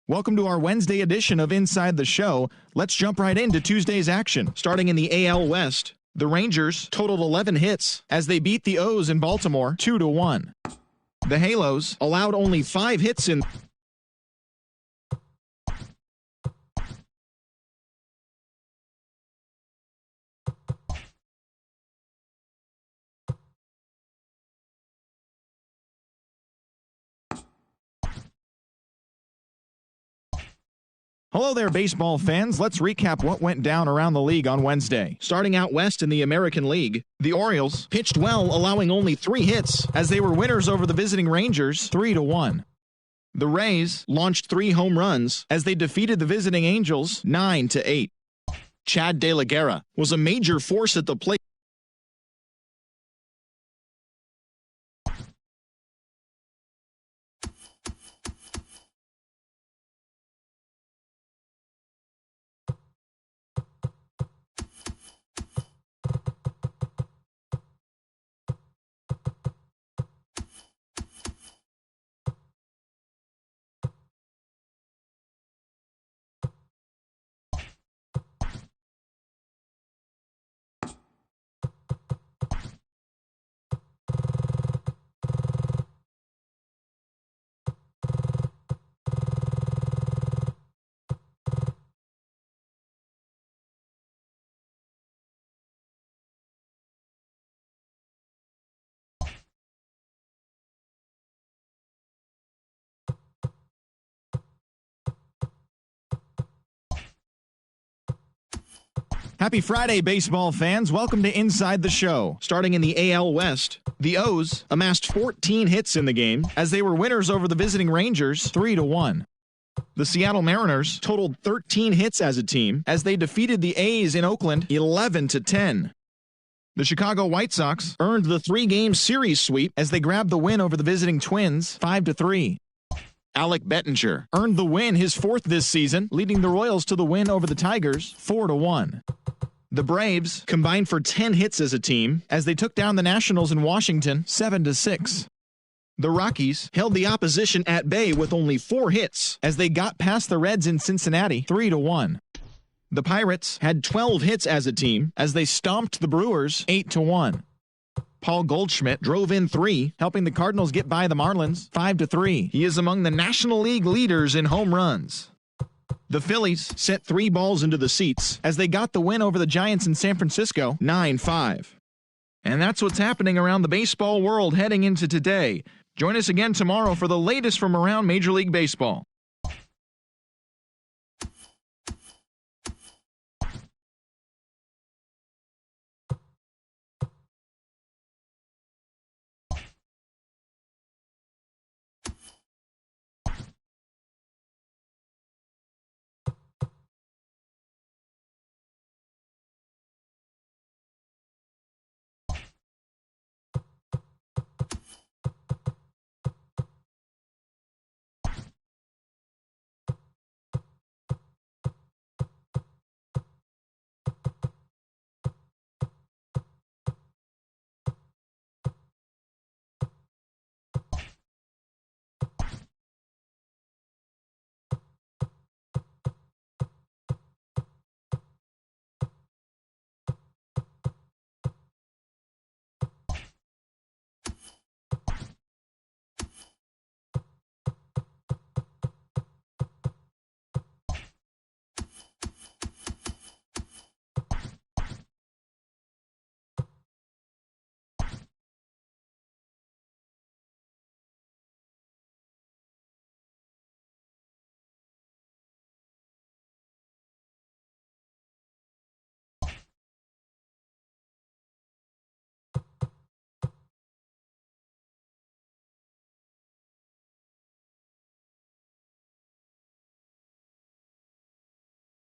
Speaker 1: Welcome to our Wednesday edition of Inside the Show. Let's jump right into Tuesday's action. Starting in the AL West, the Rangers totaled 11 hits as they beat the O's in Baltimore 2-1. The Halos allowed only 5 hits in Hello there, baseball fans. Let's recap what went down around the league on Wednesday. Starting out west in the American League, the Orioles pitched well, allowing only 3 hits as they were winners over the visiting Rangers 3-1. The Rays launched 3 home runs as they defeated the visiting Angels 9-8. Djakadylan was a major force at the plate. Happy Friday, baseball fans. Welcome to Inside the Show. Starting in the AL West, the O's amassed 14 hits in the game as they were winners over the visiting Rangers 3-1. The Seattle Mariners totaled 13 hits as a team as they defeated the A's in Oakland 11-10. The Chicago White Sox earned the 3-game series sweep as they grabbed the win over the visiting Twins 5-3. Alec Bettinger earned the win, his 4th this season, leading the Royals to the win over the Tigers 4-1. The Braves combined for 10 hits as a team as they took down the Nationals in Washington 7-6. The Rockies held the opposition at bay with only 4 hits as they got past the Reds in Cincinnati 3-1. The Pirates had 12 hits as a team as they stomped the Brewers 8-1. Paul Goldschmidt drove in 3, helping the Cardinals get by the Marlins 5-3. He is among the National League leaders in home runs. The Phillies sent 3 balls into the seats as they got the win over the Giants in San Francisco 9-5. And that's what's happening around the baseball world heading into today. Join us again tomorrow for the latest from around Major League Baseball.